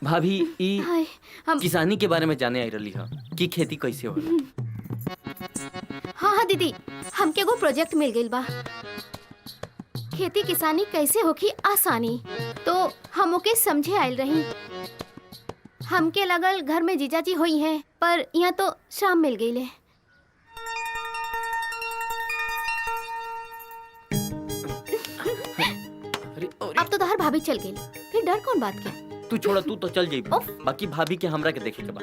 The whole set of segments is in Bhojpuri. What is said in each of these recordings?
भाभी ई हम किसानी के बारे में जाने आई रही है कि खेती कैसे होला। हाँ हाँ दीदी, हमके एगो प्रोजेक्ट मिल गइल बा। खेती किसानी कैसे होखी आसानी, तो हम ओके समझे आयल रही। हमके लगल घर में जीजाजी हुई हैं, पर यहाँ तो शाम मिल गई। अब तो तोहर भाभी चल गई, फिर डर कौन बात के? तू छोड़ा, तू तो चल जाइबी, बाकी भाभी के हमरा के देखे के बा।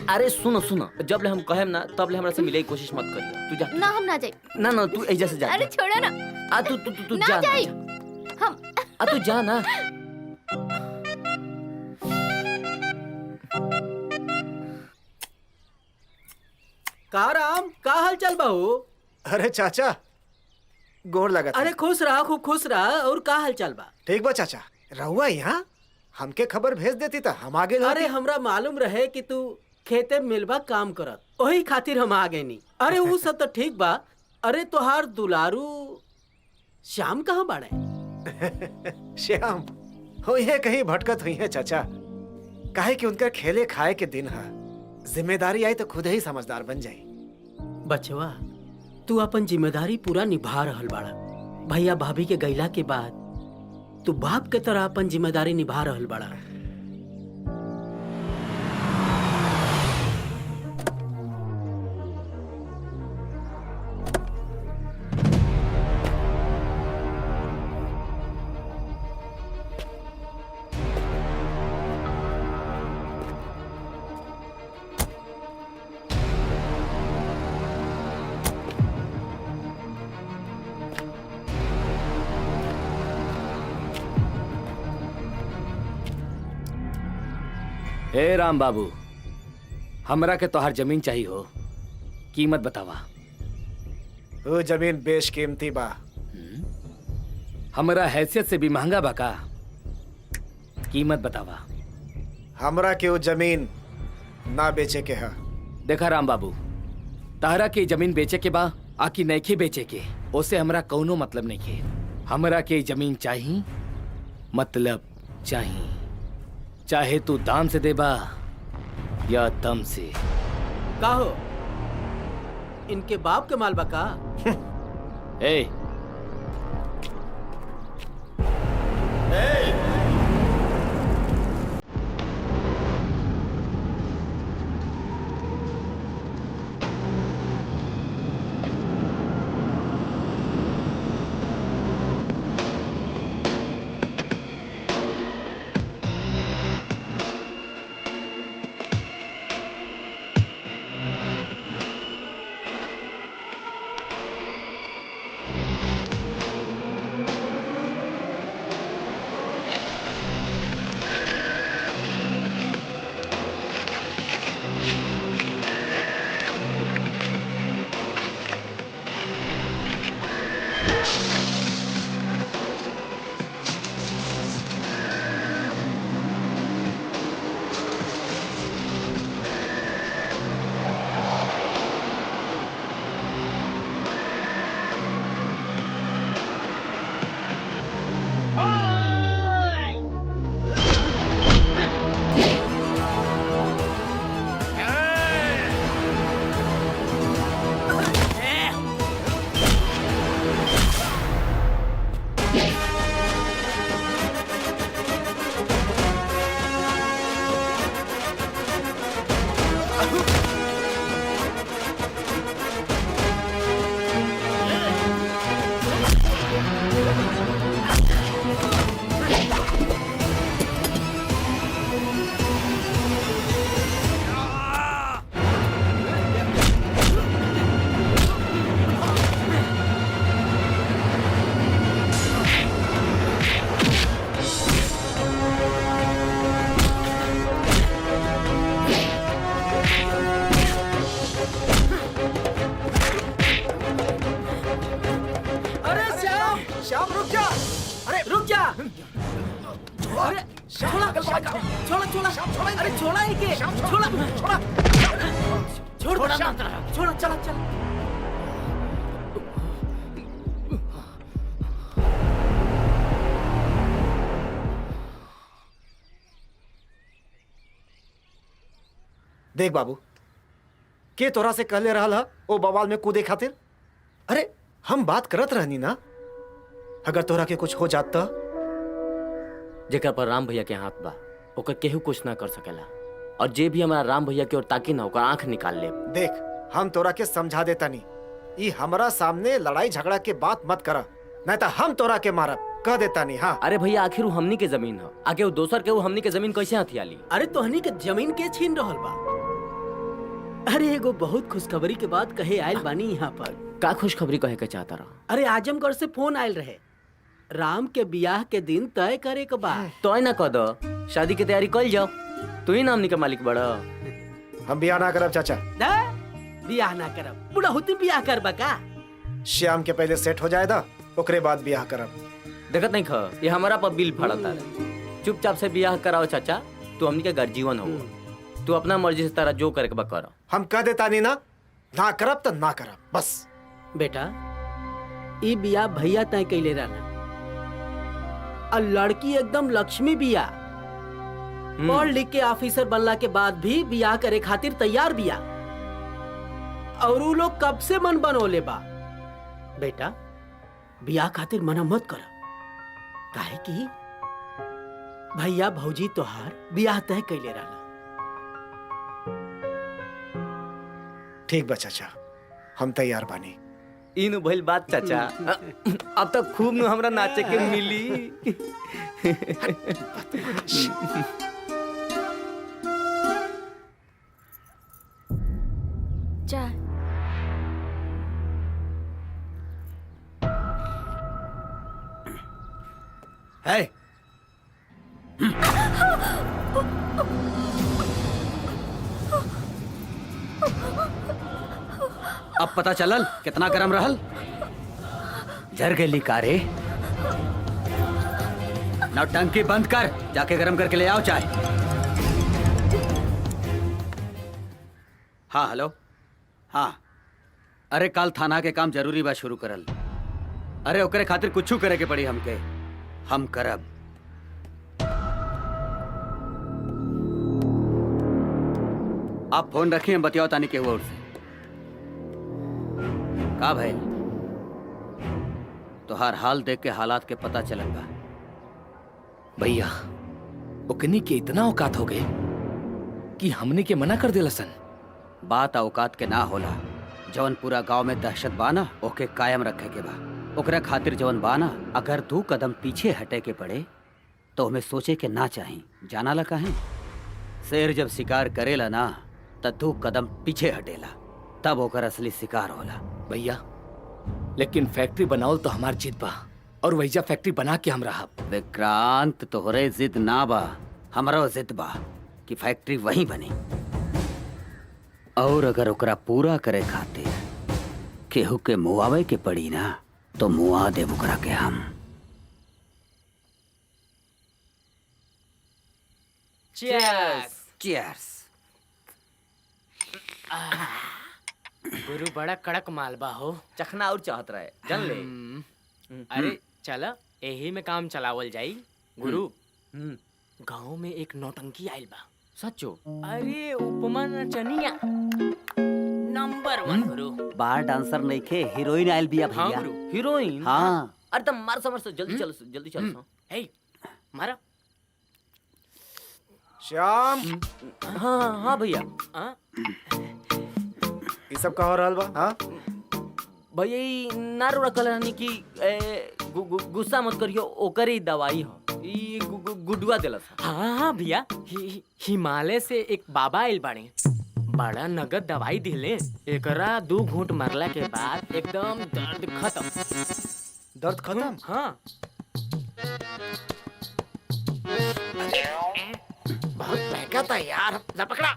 अरे सुनो सुनो, जब ले हम कहेम ना तब ले हमरा से मिले की कोशिश मत करियो। तू जा ना, हम ना जाए। ना ना, तू एजा से जा। अरे छोड़ा ना। तू ना जा जाए। हम तू जा ना। का राम, का हाल चल बाहू? अरे चाचा, गोर लगा। अरे खुश रहा, खूब खुश रहा। और का हाल चल बा? ठीक बा चाचा। रहुआ यहाँ हमके खबर भेज देती था, हम आगे। अरे हमरा मालूम रहे कि तू खेते मिलबा काम करत, वही खातिर हम आ गए नी। अरे वो सब तो ठीक बा। अरे तोहार दुलारू श्याम कहाँ बाड़े? श्याम हो ये कहीं भटकत हुई है चाचा। काहे कि उनका खेले खाए के दिन है, जिम्मेदारी आई तो खुद ही समझदार बन जाई। बचवा, तू अपन जिम्मेदारी पूरा निभा रहल बाड़ा। भैया भाभी के गैला के बाद तू बाप के तरह अपन जिम्मेदारी निभा रहल बाड़ा। ए राम बाबू, हमरा के तोहार जमीन चाहिए हो, कीमत बतावा। वो जमीन बेशकीमती बा। हमरा हैसियत से भी महंगा बा का? कीमत बतावा। हमरा के वो जमीन ना बेचे के है। देखा राम बाबू, तहरा के जमीन बेचे के बा आकि नइखे बेचे के, ओसे हमरा कौनो मतलब नहीं है। हमरा के जमीन चाहिए, मतलब चाहिए। चाहे तू दाम से देबा या दम से। का हो, इनके बाप के माल बा का? ए अरे रुक जा। अरे छोड़ा छोड़ा छोड़ा अरे छोड़ा इके छोड़ा छोड़ छोड़ा चला चला। देख बाबू, के तोरा से कहले रहल हा ओ बवाल में कूदे खातिर? अरे हम बात करत रहनी ना, अगर तोरा के कुछ हो जात त जेकर पर राम भैया के हाथ बा ओकर केहू कुछ ना कर सकेला, और जे भी हमारा राम भैया की ओर ताकी ना ओकर आंख निकाल ले। देख हम तोरा के समझा देता नहीं, ई हमारा सामने लड़ाई झगड़ा के बात मत करा, नहीं तो हम तोरा के मारब, कह देता नहीं। हाँ अरे भैया आखिर वो हमनी के जमीन है, आगे वो दोसर के वो हमनी के जमीन कैसे हथिया ली? अरे तोहनी के जमीन के छीन रहल बा। अरे एगो बहुत खुशखबरी के बात कहे आयल बानी यहाँ पर। का खुशखबरी कहे के चाहता रहा? अरे आजमगढ़ से फोन आयल रहे, राम के ब्याह के दिन तय करे के बा। तो ना कह दो, शादी की तैयारी कर जाओ, तू ही नामनी के मालिक बड़ा। हम बियाह ना करब चाचा। ब्याह ना करब, बुढ़ा होती ब्याह करबा का? श्याम के पहले सेट हो जाए दा, ओकरे बाद ब्याह करब। देखत नहीं ख, ये हमारा पर बिल फड़ता है। चुपचाप से ब्याह कराओ चाचा, तू हमनी के गर्जीवन हो, तू अपना मर्जी से तारा जो करे के बा करो। हम कह देता नहीं ना करब तो ना करब बस। बेटा ई बिया भैया तय कैले रहना, और लड़की एकदम लक्ष्मी बिया, पढ़ लिख के ऑफिसर बनला के बाद भी बियाह करे खातिर तैयार बिया, और उ लोग कब से मन बनोले बा। बेटा बियाह खातिर मना मत कर, काहे कि भैया भौजी तोहार बियाह तय कैले रहना। ठीक बा चाचा, हम तैयार बानी। इन भइल बात चाचा, अब तक खूब नु हमरा नाचे के मिली। जा है अब पता चलल कितना गरम रहल? जर गेली कारे। नौटंकी बंद कर, जाके गरम करके ले आओ चाय। हाँ हेलो, हाँ अरे कल थाना के काम जरूरी बा शुरू करल। अरे ओकरे खातिर कुछ करे के पड़ी हमके, हम करब। आप फोन रखिए, हम बतियाओ तानी के हुआ से। का भाई तोहार हाल देख के हालात के पता चलल बा। भैया ओकनी के इतना औकात हो गए कि हमने के मना कर दिला सन। बात औकात के ना होला, जवन पूरा गांव में दहशत बाना ओके कायम रखे के बा। ओकरा खातिर जवन बाना अगर 2 कदम पीछे हटे के पड़े तो हमें सोचे के ना चाही। जाना ला काहे? शेर जब शिकार करेला ना त 2 कदम पीछे हटेला, तब ओकर असली शिकार होला। भैया लेकिन फैक्ट्री बनावल तो हमार जिद बा, और वहीजा फैक्ट्री बना के हम रहब। विक्रांत तोहरे जिद ना बा, हमारा जिद बा कि फैक्ट्री वहीं बनी। और अगर ओकरा पूरा करे खातिर केहू के मुआवे के पड़ी ना तो मुआ देव ओकरा के हम। चीयर्स। चीयर्स। गुरु बड़ा कड़क मालबा हो। चखना और चाहत रहे जन ले। अरे चला यही में काम चलावल जाई। गुरु गांव में एक नौटंकी आइल बा। सचो? अरे उपमा नचनिया नंबर 1 गुरु। बाहर डांसर नहीं खे, हीरोइन आयल बिया हाँ भैया। गुरु। हीरोइन? हाँ अरे तुम मार समर से जल्दी चलो, जल्दी चलो। हे मारा। श्याम हाँ हाँ भैया। हाँ ये सब का हो रहल बा? हाँ भैया ई नार उड़ा कल रहनी कि गुस्सा मत करियो, ओकर ही दवाई हो। ई गुडुआ देलस। हाँ हाँ भैया, हिमालय से एक बाबा आइल बाड़े, बड़ा नगद दवाई दिले। एकरा 2 घूंट मरला के बाद एकदम दर्द खत्म। दर्द खत्म? हाँ बहुत महंगा था यार, जा पकड़ा।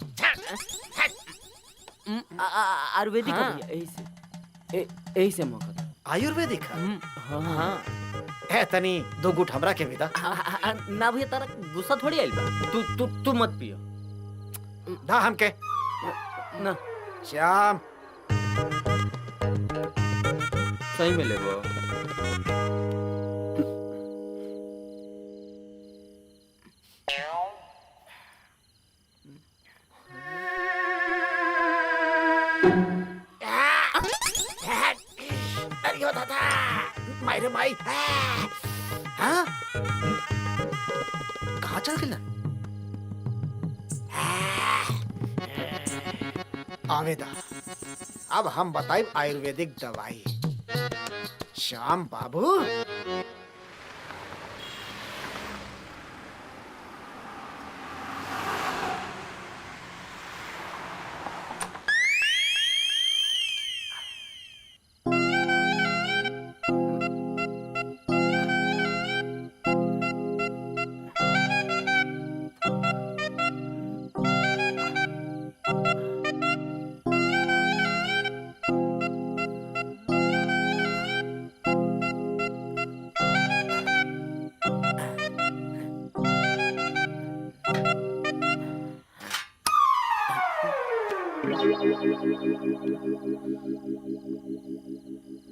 आयुर्वेदिक हाँ। भैया, यही से मौका था। आयुर्वेदिक है? हाँ है तनी दो गुट हमरा के विदा। ना भैया तारा गुस्सा थोड़ी आइल बा। तू मत पियो ना हमके ना। श्याम सही में लेबो। अरे दादा माई रे माई। हाँ कहाँ चल गया? आवेदा अब हम बताइब आयुर्वेदिक दवाई। श्याम बाबू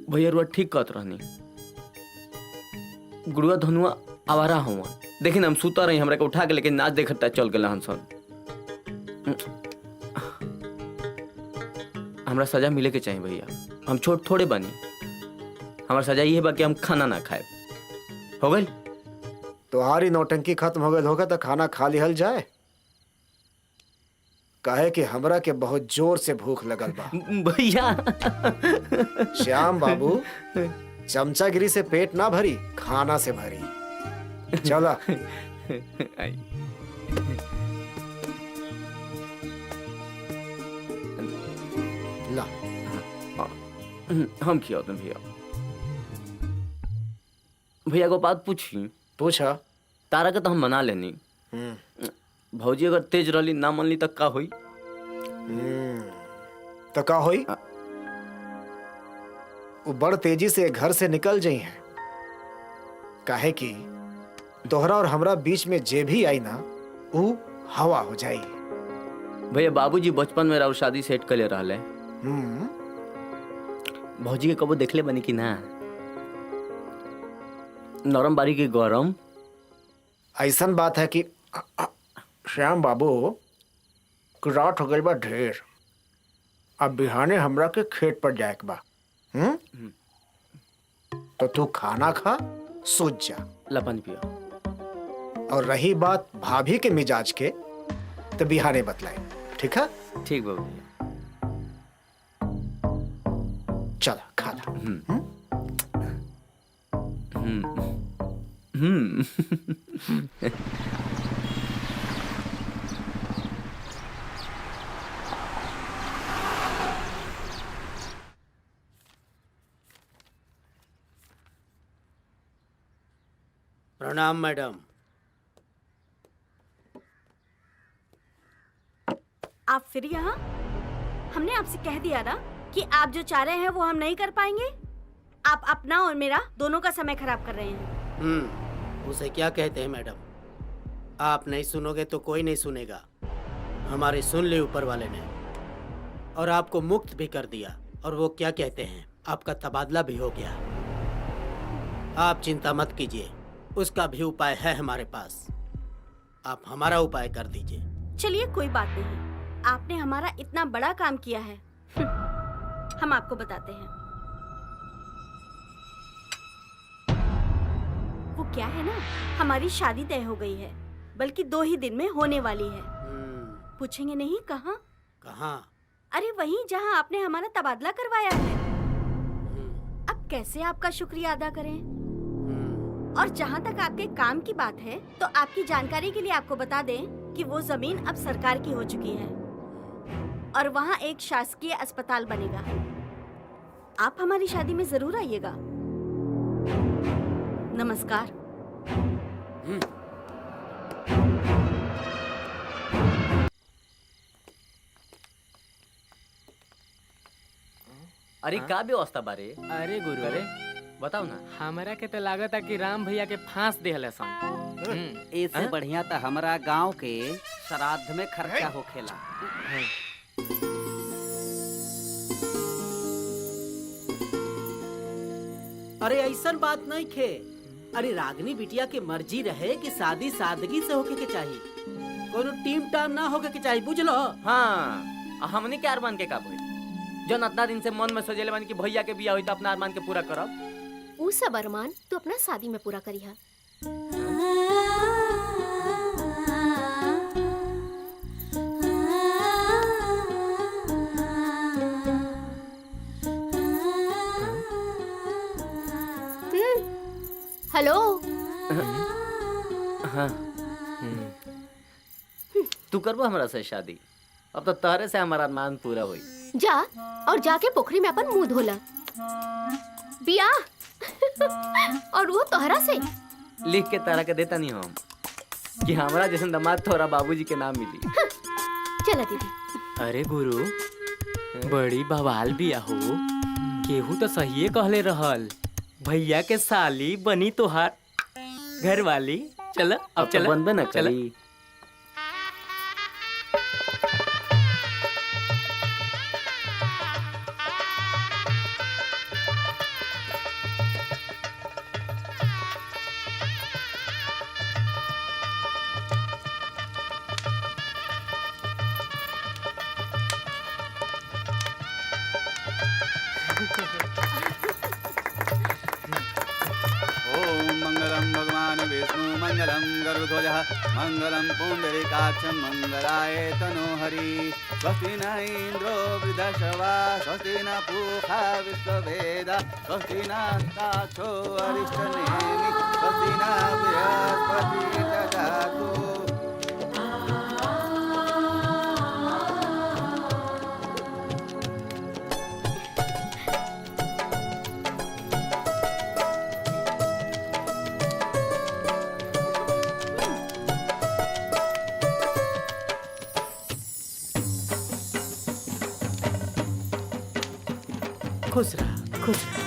भैया रुआ ठीक कहत रहनी। गुड़ुआ धनुआ आवारा हुआ। देखी ना हम सुता रही, हमरा के उठा के लेके नाच देखता चल गए हंसन। हमरा सजा मिले के चाहिए भैया। हम छोट थोड़े बनी। हमारा सजा ये बा कि हम खाना ना खाए। हो गई तुम्हारी नौटंकी खत्म हो गई होगा तो खाना खा लिहल जाए। काहे कि हमरा के बहुत जोर से भूख लगल बा। भैया श्याम बाबू चमचागिरी से पेट ना भरी, खाना से भरी। चला आई। ला हम खियाओ तुम भैया। भैया को बात पूछी। पूछा। तारा के तो हम मना लेनी। भौजी अगर तेज रहली ना मनली तक का होई? तो का होई? वो बड़ तेजी से घर से निकल जाई है। काहे कि तोहरा और हमरा बीच में जे भी आई ना वो हवा हो जाई। भैया बाबूजी बचपन में राउर शादी सेट कर ले रहले। भौजी के कबो देखले बनी कि ना? नरम बारी के गरम। ऐसन बात है कि श्याम बाबू रात हो गई बा ढेर। अब बिहाने हमरा के खेत पर जाए के बा। तो तू खाना खा, सूझ जा। लपन पियो। और रही बात भाभी के मिजाज के, तो बिहाने बतलाए। ठीक है? ठीक बाबू भैया। चला खा ला। प्रणाम मैडम। आप फिर यहाँ? हमने आपसे कह दिया ना कि आप जो चाह रहे हैं वो हम नहीं कर पाएंगे। आप अपना और मेरा दोनों का समय खराब कर रहे हैं। उसे क्या कहते हैं मैडम? आप नहीं सुनोगे तो कोई नहीं सुनेगा। हमारे सुन ली ऊपर वाले ने, और आपको मुक्त भी कर दिया। और वो क्या कहते हैं, आपका तबादला भी हो गया। आप चिंता मत कीजिए, उसका भी उपाय है हमारे पास। आप हमारा उपाय कर दीजिए। चलिए कोई बात नहीं, आपने हमारा इतना बड़ा काम किया है। हम आपको बताते हैं। वो क्या है ना, हमारी शादी तय हो गई है, बल्कि 2 ही दिन में होने वाली है। पूछेंगे नहीं कहाँ? कहाँ? अरे वहीं जहाँ आपने हमारा तबादला करवाया है। अब कैसे आपका शुक्रिया अदा करें? और जहाँ तक आपके काम की बात है, तो आपकी जानकारी के लिए आपको बता दें कि वो जमीन अब सरकार की हो चुकी है और वहाँ एक शासकीय अस्पताल बनेगा। आप हमारी शादी में जरूर आइएगा। नमस्कार। अरे का व्यवस्था बारे? अरे गुरु, अरे बताओ ना। हमरा के तो लागत है कि राम भैया के फांस देहले सन। इससे बढ़िया तो हमारा गांव के श्राद्ध में खर्चा होखेला। अरे ऐसन बात नहीं खे। अरे रागनी बिटिया के मर्जी रहे कि शादी सादगी से होके के चाहिए, कोनो टीम टाम ना होके के चाहिए, बुझलो। हाँ, हमने के अरमान के का भइल? जो इतना दिन से मन में सोचले बानी कि भैया के बियाह होई तो अपना अरमान के पूरा करब। ऊ सब अरमान तू अपना शादी में पूरा करिहा। हेलो। हाँ। तू करबो हमरा से शादी? अब तो तहरे से हमारा अरमान पूरा हुई। जा और जाके पोखरी में अपन मुंह धोला। बियाह और वो तोहरा से लिख के तारा के देता नहीं हम कि हमारा जैसे दामाद थोड़ा बाबूजी के नाम मिली। चला दीदी। अरे गुरु, बड़ी बवाल बिया हो। केहू तो सही कहले रहल, भैया के साली बनी तोहार घर वाली। चल अब चल, बनबे न चल। करी। मंगलम भगवान विष्णु मंगलम गरुध्वजः मंगलम पुंडरीकाक्षं मंगलाय तनोहरि। स्वस्ति न इंद्रो वृद्धश्रवा स्वस्ति न पूषा विश्ववेदा स्वस्ति नस्ताक्षो अरिष्टनेमि स्वस्ति न बृहस्पतिर्दधातु। खुश रहा, खुश रहा।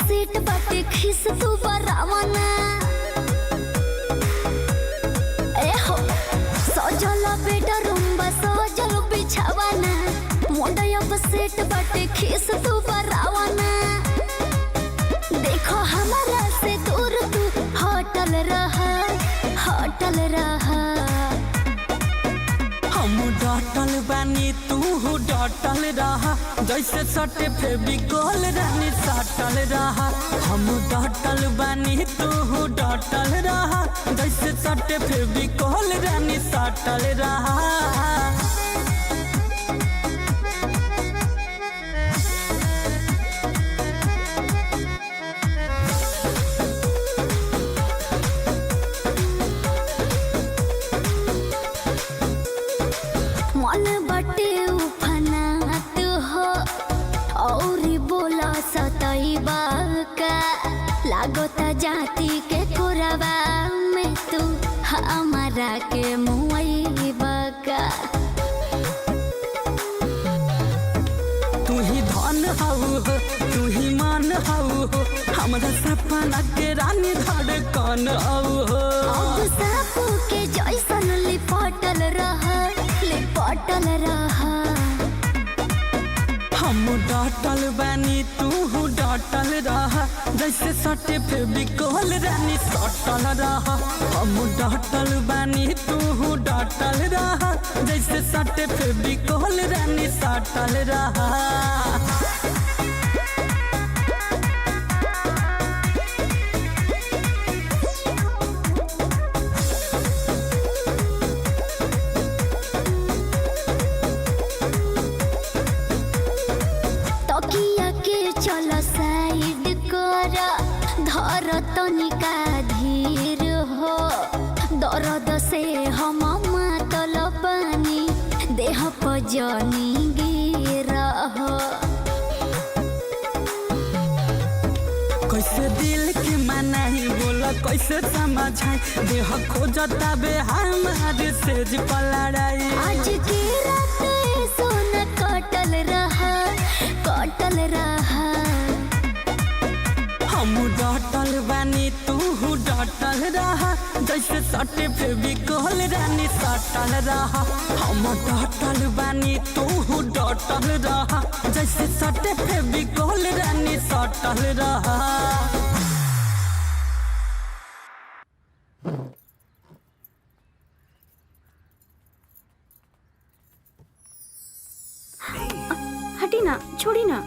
सीट बाटे खिस तू बरावना ए हो सजल बेडरूम बा सजल बिछावना मोडया सीट बाटे खिस तू बरावना देखो हमारा से दूर तू हटल रहा हम डटल बानी तू डटल रहा जैसे सटे फेविकोल रानी सटल रहा। हम डटल बानी तू डटल रहा जैसे सटे फेविकोल रानी सटल रहा। मन बटे उफना तू हो और बोला सतई बाका लागोता जाति के कोरवा में तू हमारा के मुई बाका। तू ही धन हऊ हो तू ही मान हऊ हो हमारा सपना के रानी धड़कन हऊ हो। अब सापू के जैसन लिपटल रहा हम डटल बानी तू डटल रहा जैसे सटे फेविकोल रानी सटल रहा। हम डटल बानी तू डटल रहा जैसे सटे फेविकोल रानी सटल रहा। धर तनिका धीर हो दर्द से हम मातल पानी देह पर जनी गिरा हो। कैसे दिल के मनाई बोला कैसे समझाई देह खोजता बे हमारे सेज पलड़ाई। आज की रात सोना कटल रहा हम डटल बानी तू डटल रहा जैसे सटे फेविकोल रानी सटल रहा। हम डटल बानी तू डटल रहा जैसे सटे फेविकोल रानी सटल रहा। हटी ना, छोड़ी ना।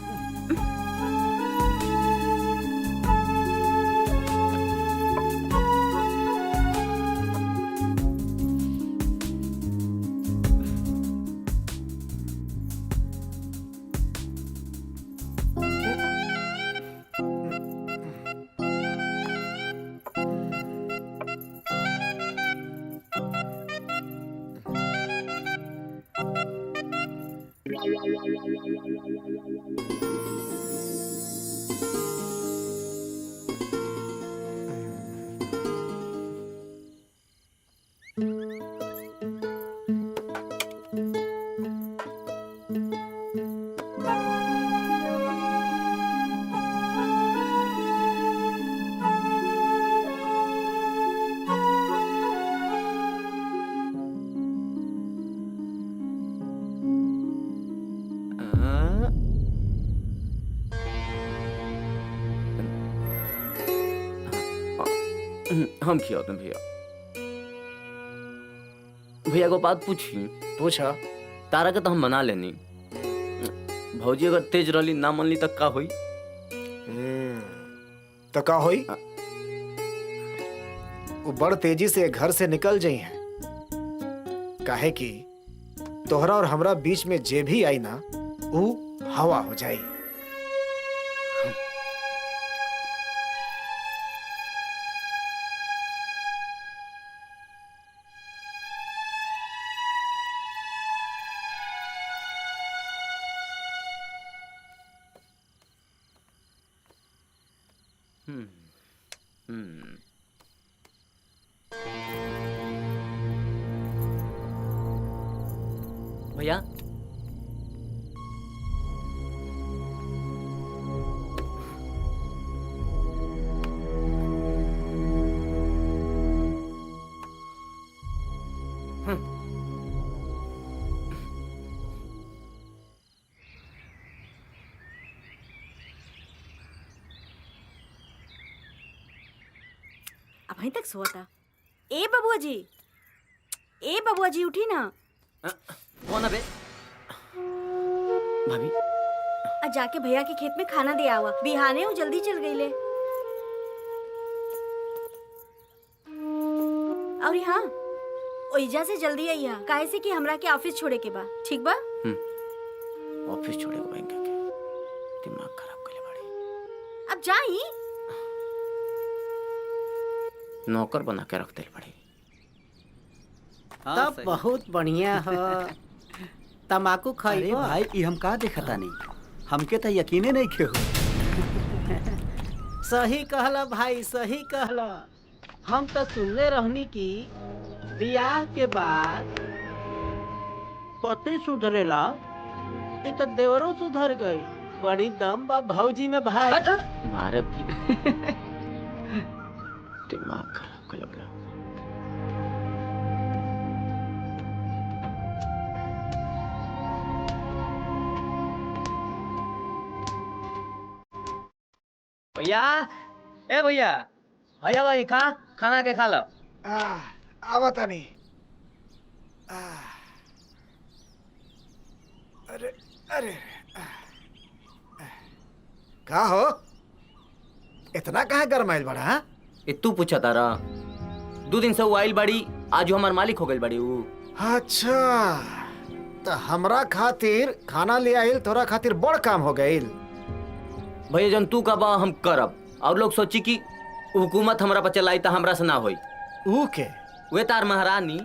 हम खिया तुम भैया। भैया को बात पूछी। पूछा। तारा के तो हम मना लेनी, भौजी अगर तेज रही ना मन ली तक का हुई? तो का हुई? वो बड़ तेजी से घर से निकल जाई हैं। काहे कि तोहरा और हमरा बीच में जे भी आई ना वो हवा हो जाई। भैया अभी तक सोआ था। ए बबुआ जी उठी ना। कौन है बे? भाभी आज जाके भैया के खेत में खाना दे आवा, बिहाने वो जल्दी चल गई ले। और हाँ ओइजा से जल्दी आई है काहे से कि हमरा के ऑफिस छोड़े के बा। ठीक बा? ऑफिस छोड़े को बैंक के दिमाग खराब कर ले बड़ी। अब जाई नौकर बना के रख दे बड़ी। हाँ, तब सही। बहुत बढ़िया हो। तम्बाकू अरे खाइबो? भाई ई हम का देखता नहीं, हमके तो यकीने नहीं के हो। सही कहला भाई, सही कहला। हम तो सुनले रहनी कि बियाह के बाद पति सुधरेला, ये तो देवरो सुधर गई। बड़ी दम बा भौजी में भाई। मारे दिमाग खराब कर ले। भैया ए भैया भैया भाई खाना के खा लो। आवता नहीं। अरे अरे का हो इतना कहाँ गरमाइल बड़ा? हाँ? ए तू पूछा तारा? 2 दिन से वो आइल बाड़ी, आज हमार मालिक हो गइल बाड़ी ऊ। अच्छा तो हमरा खातिर खाना ले आइल, तोरा खातिर बड़ काम हो गइल। भैया जन तू का बा हम करब, और लोग सोची कि हुकूमत हमरा पर चलाई तो हमरा से ना होई। ऊ के? वे तार महारानी।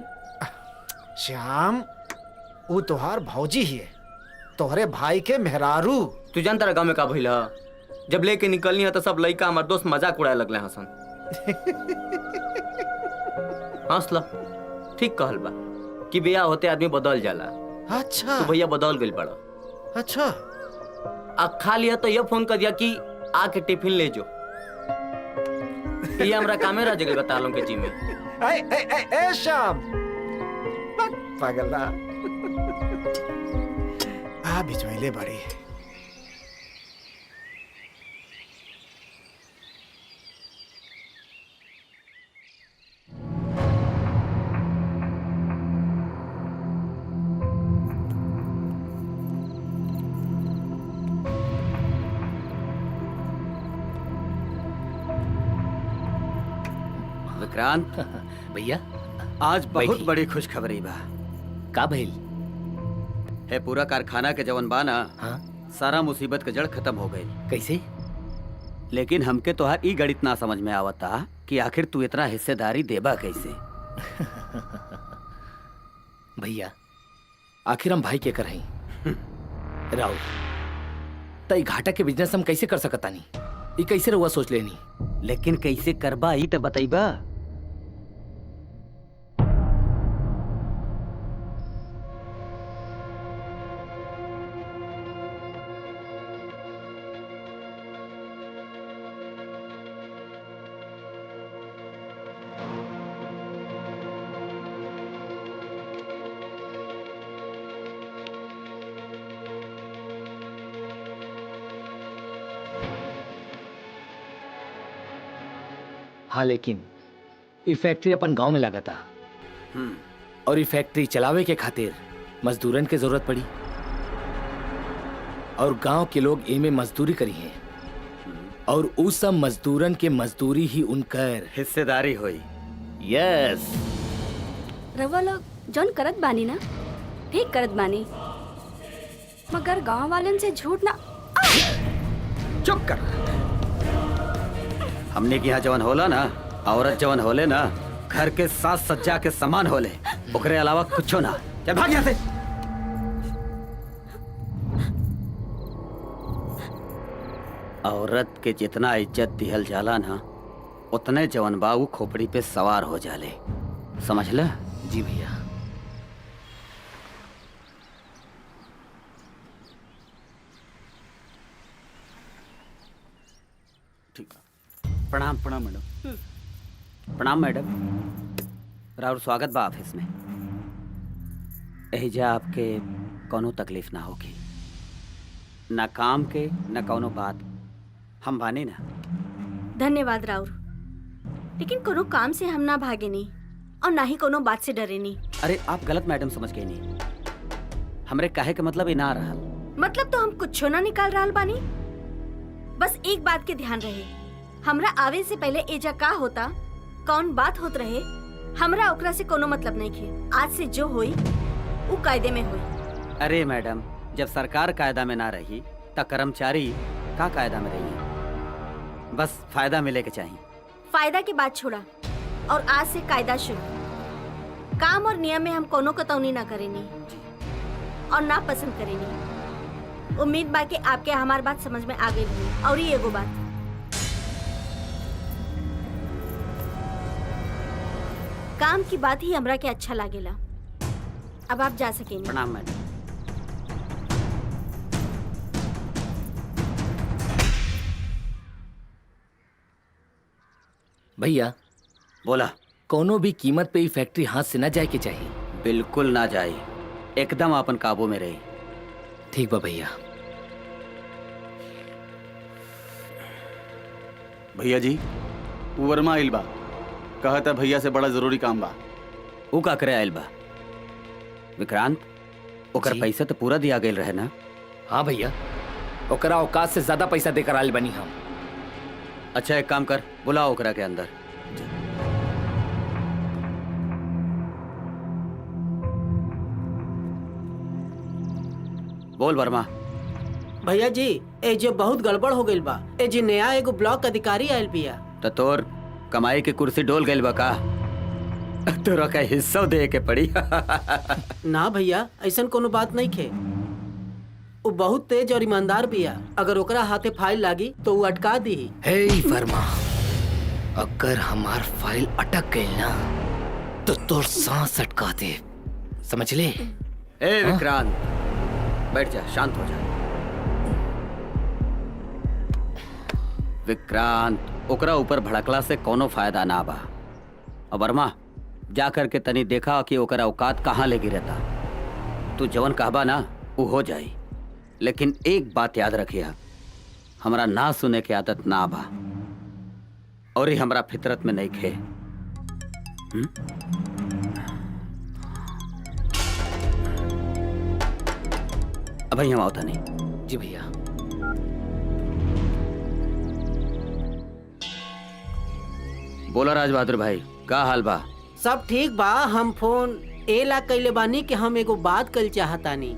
श्याम, ऊ तोहार भौजी ही है, तोहरे भाई के मेहरारू। तू जानता रहा गाँव में का भइल ह? जब लेके निकलनी है तो सब लड़का हमार दोस्त मजाक उड़ाए लगले हसन। हंसला, ठीक कहल बा कि बियाह होते आदमी बदल जाला। अच्छा। तू भैया बदल गइल बड़ा। अच्छा। अब खा लिया तो ये फोन कर दिया कि आके टिफिन ले जो। ये हमरा कामे रह जगह बता लों के जी में। ए श्याम, पागला। आ बिचवाइले बड़ी। विक्रांत भैया आज बहुत बैठी। बड़ी खुशखबरी बा। का भइल? है पूरा कारखाना के जवन बा ना, हाँ? सारा मुसीबत के जड़ खत्म हो गई। कैसे? लेकिन हमके तोहार ई गणित ना समझ में आवता कि आखिर तू इतना हिस्सेदारी देबा कैसे। भैया आखिर हम भाई के करही राहुल, तई घाटा के बिजनेस हम कैसे कर सकतानी? ई कैसे रहुआ सोच लेनी? लेकिन कैसे करबा ई तो बताइबा। हाँ, लेकिन ये फैक्ट्री अपन गांव में लगा था और ये फैक्ट्री चलावे के खातिर मजदूरन के जरूरत पड़ी और गांव के लोग एमे मजदूरी करी हैं और उस सब मजदूरन के मजदूरी ही उनकर हिस्सेदारी हुई। यस। रवा लोग जौन करत बानी ना, ठीक करत बानी, मगर गांव वालन से झूठ ना। चुप कर। हमने के यहाँ जवन होला ना, औरत जवन होले ना, घर के साथ सज्जा के समान होले, ओकरे अलावा कुछो ना। चल भाग यहाँ से। औरत के जितना इज्जत दिहल जाला ना, उतने जवन बाबू खोपड़ी पे सवार हो जाले, समझ ल? जी भैया। ठीक। प्रणाम प्रणाम मैडम। प्रणाम मैडम। राउर स्वागत बा ऑफिस में। एहिजा आपके कोनो तकलीफ ना होगी, ना काम के ना कोनो बात। हम बानी ना। धन्यवाद राउर, लेकिन कोनो काम से हम ना भागे नहीं और ना ही कोनो बात से डरे नहीं। अरे आप गलत मैडम समझ गई नहीं। हमरे काहे के मतलब ही ना रहल। मतलब तो हम कुछ ना निकाल रहा बानी। बस एक बात के ध्यान रहे, हमरा आवे से पहले एजा का होता, कौन बात होत रहे, हमरा ओकरा से कोनो मतलब नहीं खे। आज से जो होई वो कायदे में होई। अरे मैडम, जब सरकार कायदा में ना रही तो कर्मचारी का कायदा में रही? बस फायदा मिले के चाहिए। फायदा की बात छोड़ा और आज से कायदा शुरू। काम और नियम में हम कोनो कतौनी ना करेनी और ना पसंद करेनी। उम्मीद बा कि आपके हमार बात समझ में आ गई होगी। और ये एगो बात, काम की बात ही हमरा के अच्छा लागेला। अब आप जा सकेंगे। प्रणाम मैडम। भैया बोला। कोनो भी कीमत पे ये फैक्ट्री हाथ से ना जाए के चाहिए। बिल्कुल ना जाए, एकदम अपन काबू में रही। ठीक बा भैया। भैया जी, वो वर्मा आइल बा, कहता भैया से बड़ा जरूरी काम बा। ऊ का करे आइल बा? विक्रांत, ओकर जी। पैसा तो पूरा दिया गया रहे ना? हाँ भैया, ओकरा औकात से ज्यादा पैसा देकर आयल बनी हम। अच्छा एक काम कर, बुलाओ ओकरा के अंदर। बोल वर्मा। भैया जी, ए जे बहुत गड़बड़ हो गइल बा। ए जे नया एगो ब्लॉक अधिकारी आयल बिया। तो तोर कमाई की कुर्सी डोल गई बका तोरा का हिस्सा दे के पड़ी। ना भैया, ऐसा कोनो बात नहीं खे। वो बहुत तेज और ईमानदार बिया। अगर ओकरा हाथे फाइल लागी तो वो अटका दी। हे वर्मा, अगर हमार फाइल अटक गई ना तो तोर सांस अटका दे, समझ ले। ए विक्रांत, बैठ जा, शांत हो जा। विक्रांत, ओकरा ऊपर भड़कला से कोनो फायदा ना बा। अब वर्मा, जा करके तनी देखा कि ओकरा औकात कहाँ ले गिरता। तू जवन कहबा ना वो हो जाई, लेकिन एक बात याद रखिया, हमरा ना सुने के आदत ना बा और ये हमरा फितरत में नहीं खे। अब हम आवता नहीं। जी भैया। बोला राज बहादुर भाई, का हाल बा? सब ठीक बा। हम फोन एला कैले बानी कि हम एगो बात कल चाहतानी।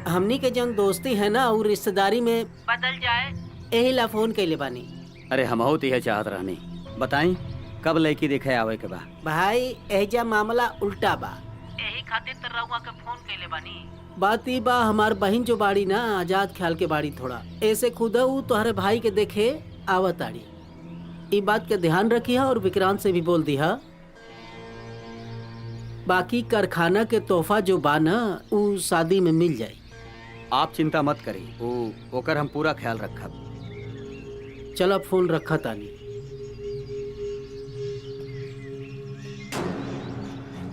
हमनी के जन दोस्ती है ना वो रिश्तेदारी में बदल जाए, यही ला फोन कैले बानी। अरे हम यह चाहत रहनी। बताई कब लड़की देखे आवे के बा? भाई एजा मामला उल्टा बा, यही खातिर तो रउआ के फोन कैले बानी। बात ई बा, हमार बहन जो बाड़ी ना आजाद ख्याल के बाड़ी, थोड़ा ऐसे खुदा वो तुम्हारे भाई के देखे आवताड़ी। ई बात के ध्यान रखिया और विक्रांत से भी बोल दिया। बाकी कारखाना के तोहफा जो बा ना वो शादी में मिल जाए। आप चिंता मत करी, ओकर हम पूरा ख्याल रखब। चल अब फोन रखा तानी।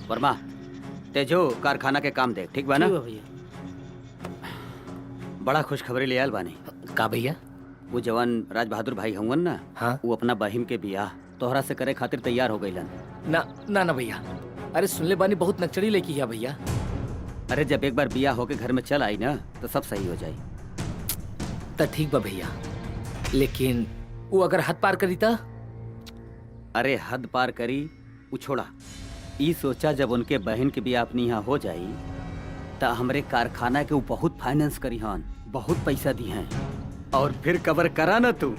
वर्मा, तेजो कारखाना के काम देख, ठीक बा ना? भैया बड़ा खुशखबरी ले आयल बानी। का भैया? वो जवान राज बहादुर भाई हवन ना, हाँ? वो अपना बहिन के बियाह तोहरा से करे खातिर तैयार हो गईलन। ना ना ना भैया, अरे सुन ले बानी, बहुत नक्चड़ी लेकी है भैया। अरे जब एक बार बियाह होके घर में चल आई ना तो सब सही हो जाई। तो ठीक बा भैया, लेकिन वो अगर हद पार करी था? अरे हद पार करी वो छोड़ा, ई सोचा जब उनके बहन के बियाह अपनी यहाँ हो जाई तो हमरे कारखाना के वो बहुत फाइनेंस करी हन, बहुत पैसा दी हैं और फिर कवर करा ना तू।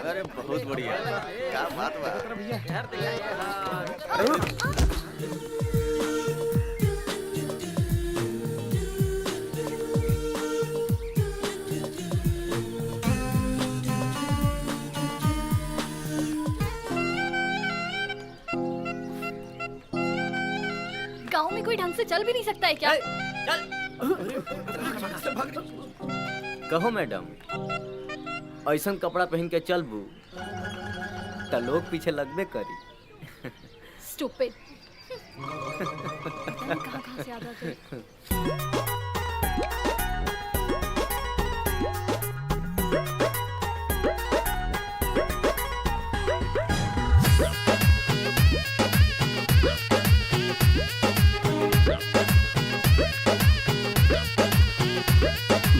अरे बहुत बढ़िया, क्या बात बा। गांव में कोई ढंग से चल भी नहीं सकता है क्या? कहो मैडम, ऐसा कपड़ा पहन के चलबू तो लोग पीछे लगबे करी। स्टूपिड। कहाँ से आ जाते?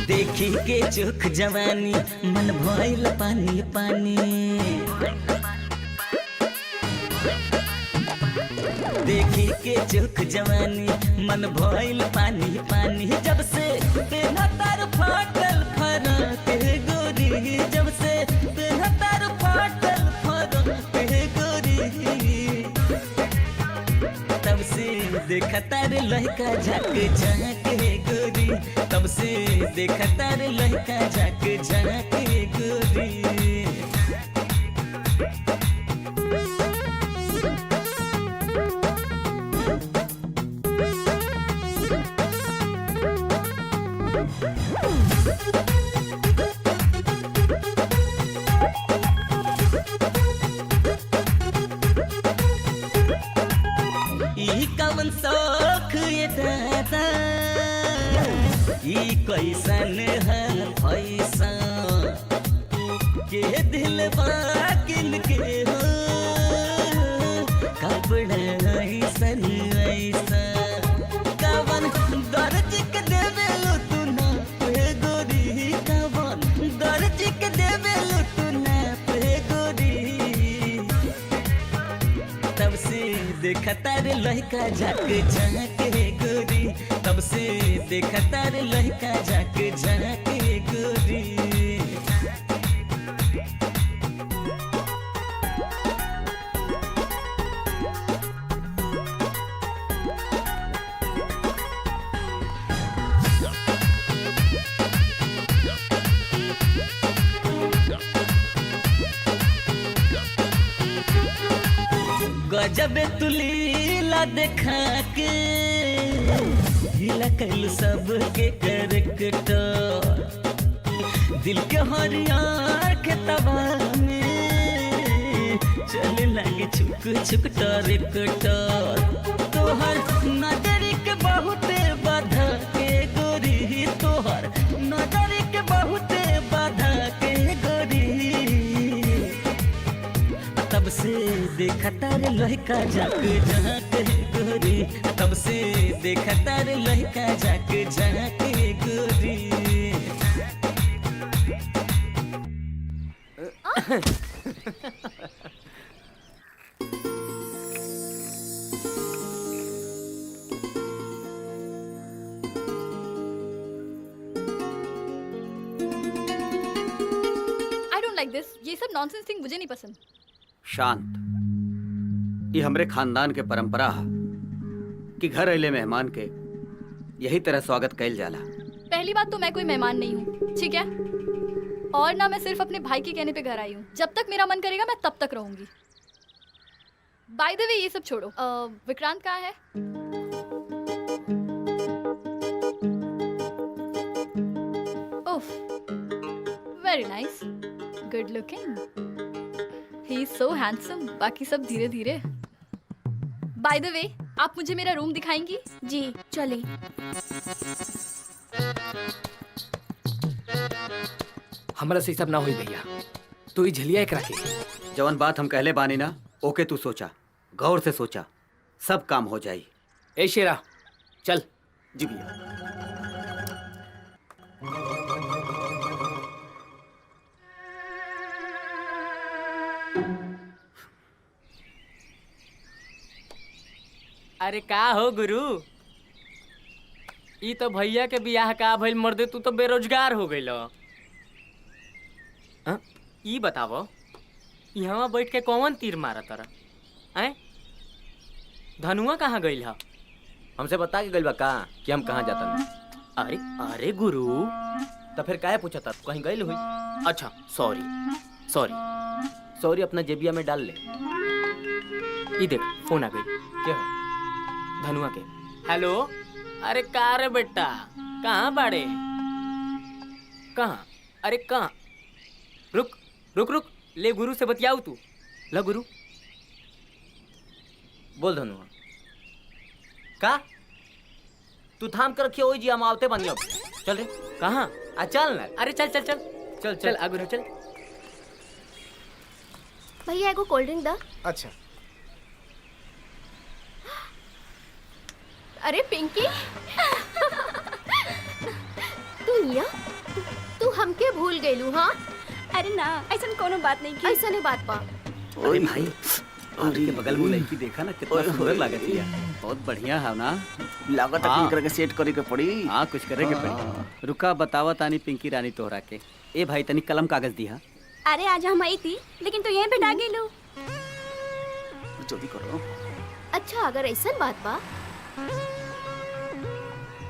देखी के चोख जवानी मन भइल पानी पानी। देखी के चोख जवानी मन भइल पानी पानी। जब से तेरा तार फाटल फरक गोरी, जब से तेरा तार फाटल फरक गोरी, तब से देखा तार लड़का झाक झाक गोरी, तब से देखा तार लड़का झाक झाक गोरी। ई कवन शौक ये दादा, ई कैसन है पैसा के दिलवा किन के हो कपड़ा ऐसन ऐसा। कवन दर्ज के देवे लो तू ना पे गोरी, कवन दर्ज के देवे लो तू ना पे गोरी, तब से देखा तारे लड़का जाके झाके गोरी, तब से देखा तारे लड़का जाके झाके गोरी। गजब तुलीला देखा के हिला कैल सबके करकटो, दिल के हरियार के तबा में चले लगे छुक छुक टरकटो। तोहर नजर के बहुत बाधा के गोरी, तोहर नजर के बहुत बाधा के गोरी। तब से देखा तारे लड़का जाके झाके गोरी, तब से देखा तारे लड़का जाके झाके गोरी। आई डोंट लाइक दिस। ये सब नॉनसेंस थिंग मुझे नहीं पसंद। शांत। ये हमरे खानदान के परंपरा है कि घर अइले मेहमान के यही तरह स्वागत कैल जाला। पहली बात तो मैं कोई मेहमान नहीं हूँ, ठीक है? और ना मैं सिर्फ अपने भाई के कहने पे घर आई हूँ। जब तक मेरा मन करेगा मैं तब तक रहूंगी। बाय द वे ये सब छोड़ो, विक्रांत कहाँ है? ओफ, very nice, good looking, he is so handsome. बाकी सब धीरे धीरे। बाय द वे आप मुझे मेरा रूम दिखाएंगी? जी चलें। हमरा से सब ना हुई भैया, तू ही झलिया एक रखे। जवन बात हम कहले बानी ना, ओके तू सोचा, गौर से सोचा, सब काम हो जाई। ए शेरा चल। जी भैया। अरे का हो गुरु, ई तो भैया के बियाह का भइल मर्दे, तू तो बेरोजगार हो गइल। ई बतावो यहाँ बैठ के कौन तीर मारा तारा? हैं? धनुआ कहाँ गइल है? हमसे बता के गइल बा का कि हम कहाँ जाता? अरे अरे गुरु, तो फिर काहे पूछा था? कहीं गइल हुई? अच्छा सॉरी सॉरी। सॉरी अपना जेबिया में डाल ले। ई देख फोन आ गई। क्या है? धनुआ के। हेलो, अरे का रे बेटा, कहाँ बाड़े? कहाँ? अरे कहाँ? रुक रुक रुक, ले गुरु से बतियाऊ तू। ला गुरु। बोल धनुआ। का? तू थाम कर रखिए, ओई जी हम आवते बनियो। चल रे। कहाँ? आ चल ना। अरे चल चल चल चल चल आ गुरु चल। भैया एगो कोल्ड ड्रिंक दा। अच्छा। अरे पिंकी, तू यहाँ? तू हमके भूल गइलू? हाँ अरे ना, ऐसा कोनो बात नहीं की। ऐसा नहीं बात बा। ओए भाई, आपके के बगल में लड़की देखा ना, कितना सुंदर लागत है। बहुत बढ़िया है ना? लागत है कि करके सेट करे के पड़ी। हाँ कुछ करे के पड़ी। रुका बतावा तानी पिंकी रानी तोहरा के। ए भाई तनी कलम कागज दिया। अरे आज हम आई थी, लेकिन तो यहीं पे डाल गेलू। जल्दी करो। अच्छा अगर ऐसा बात बा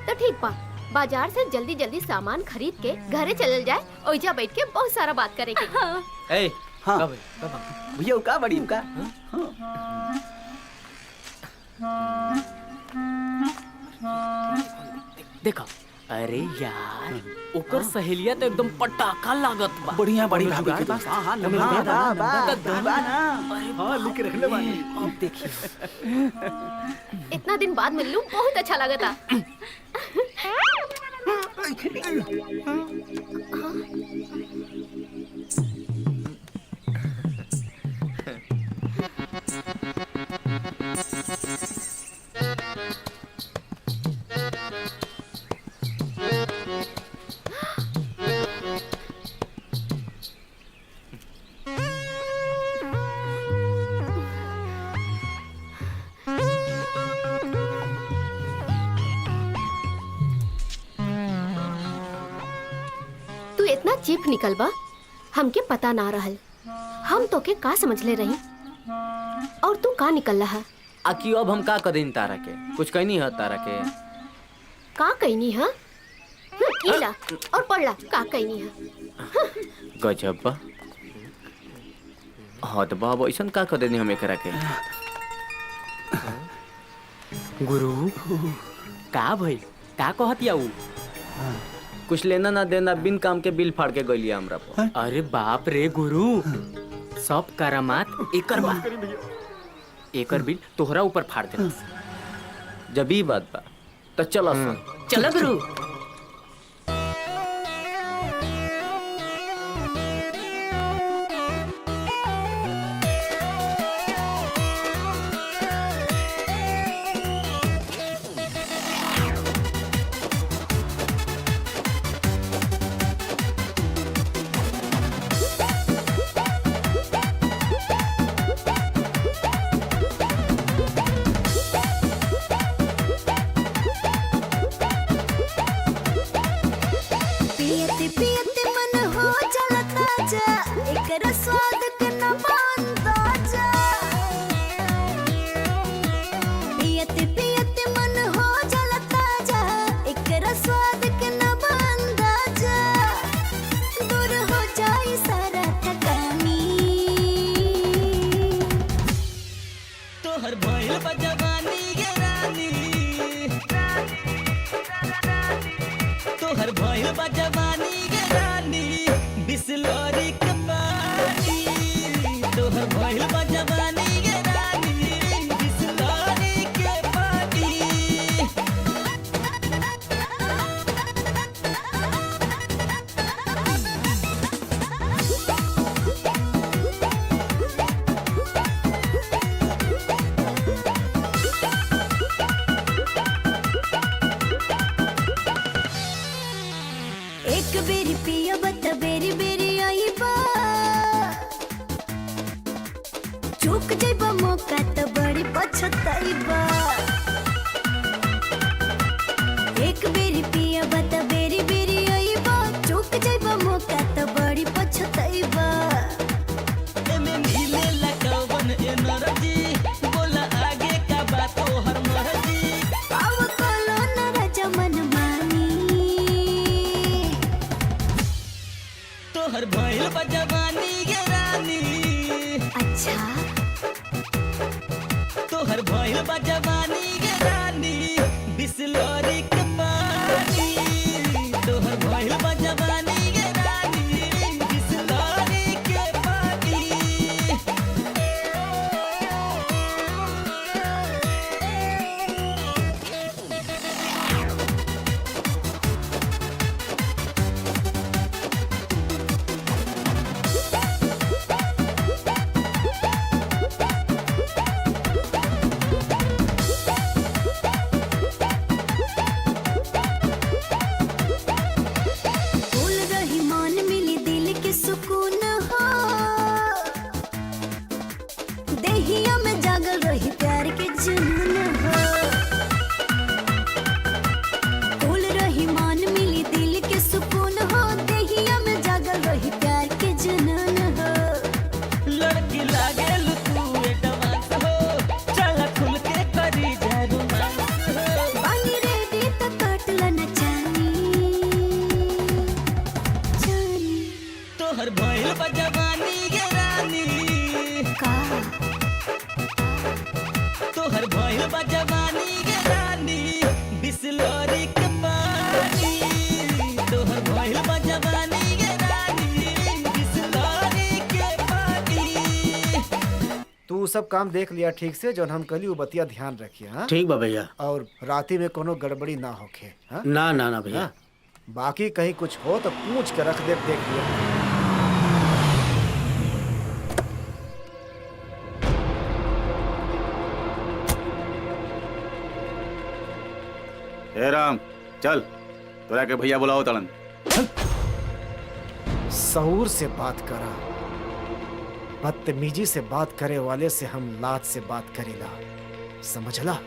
तो ठीक बा, बाजार से जल्दी जल्दी सामान खरीद के घरे चलल जाए, ओइजा बैठ के बहुत सारा बात करेंगे। हाँ। ए, हाँ कब भैया का बड़ी का। देखा, अरे यार ओकर सहेलिया तो एकदम पटाखा लागत बा। बढ़िया बड़ी भाभी के हाँ हाँ हाँ लिख रख ले बानी। अब देखिए इतना दिन बाद मिलूं, बहुत अच्छा लगा था। इतना चीप निकल बा हमके पता ना रहल। हम तो के का समझ ले रही और तू का निकल रहा। आकि अब हम का करें तारा के? कुछ कहनी है तारा के? का कहनी है? ईला और पढ़ला का कहनी है? गजब बा। हद बा, अब ऐसन का कर देनी हम एकरा के? गुरु का भइल? का कहतिया उ? कुछ लेना ना देना बिन काम के बिल फाड़ के गइलिया हमरा पर। अरे बाप रे गुरु, सब करामात एकर बा। एकर बिल तोहरा ऊपर फाड़ दे। जब ई बात बा तो चलो सुन। चलो गुरु। सब काम देख लिया ठीक से, जो हम कली वो बतिया ध्यान रखिए। हाँ ठीक बा भैया। और राती में कोनो गड़बड़ी ना होखे। हाँ? ना ना ना भैया। हाँ? बाकी कहीं कुछ हो तो पूछ के रख दे, देख लिया। हे राम चल, तोरा के भैया बुलाओ तड़न। सहूर से बात करा, बदतमीजी से बात करे वाले से हम लात से बात करेला, समझला?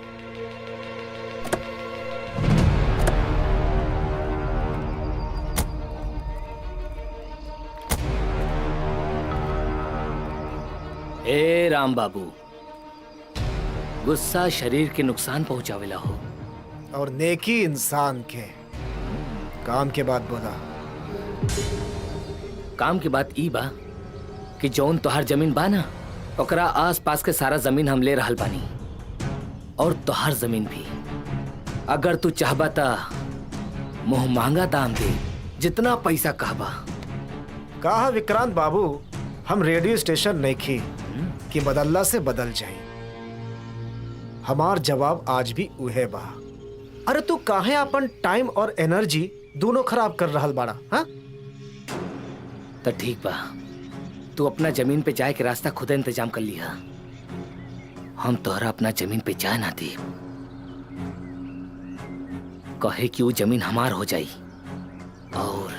ए राम बाबू, गुस्सा शरीर के नुकसान पहुंचावेला हो। और नेकी इंसान के काम के बाद बोला। काम की बात ई बा कि जौन तोहार जमीन बा ना, ओकरा आस पास के सारा जमीन हम ले रहल बानी, और तोहार जमीन भी। अगर तू चाहबा ता मुंह मांगा दाम दे, जितना पैसा कहबा। कहा विक्रांत बाबू, हम रेडियो स्टेशन नहीं खी कि बदल्ला से बदल जाए। हमार जवाब आज भी उहे बा। अरे तू काहे अपन टाइम और एनर्जी दोनों खराब कर रहल बाड़ा? हाँ, तो ठीक बा, तू अपना जमीन पे जाए के रास्ता खुद इंतजाम कर लिया। हम तोहरा अपना जमीन पे जाए ना दी, कहे कि वो जमीन हमार हो जाई और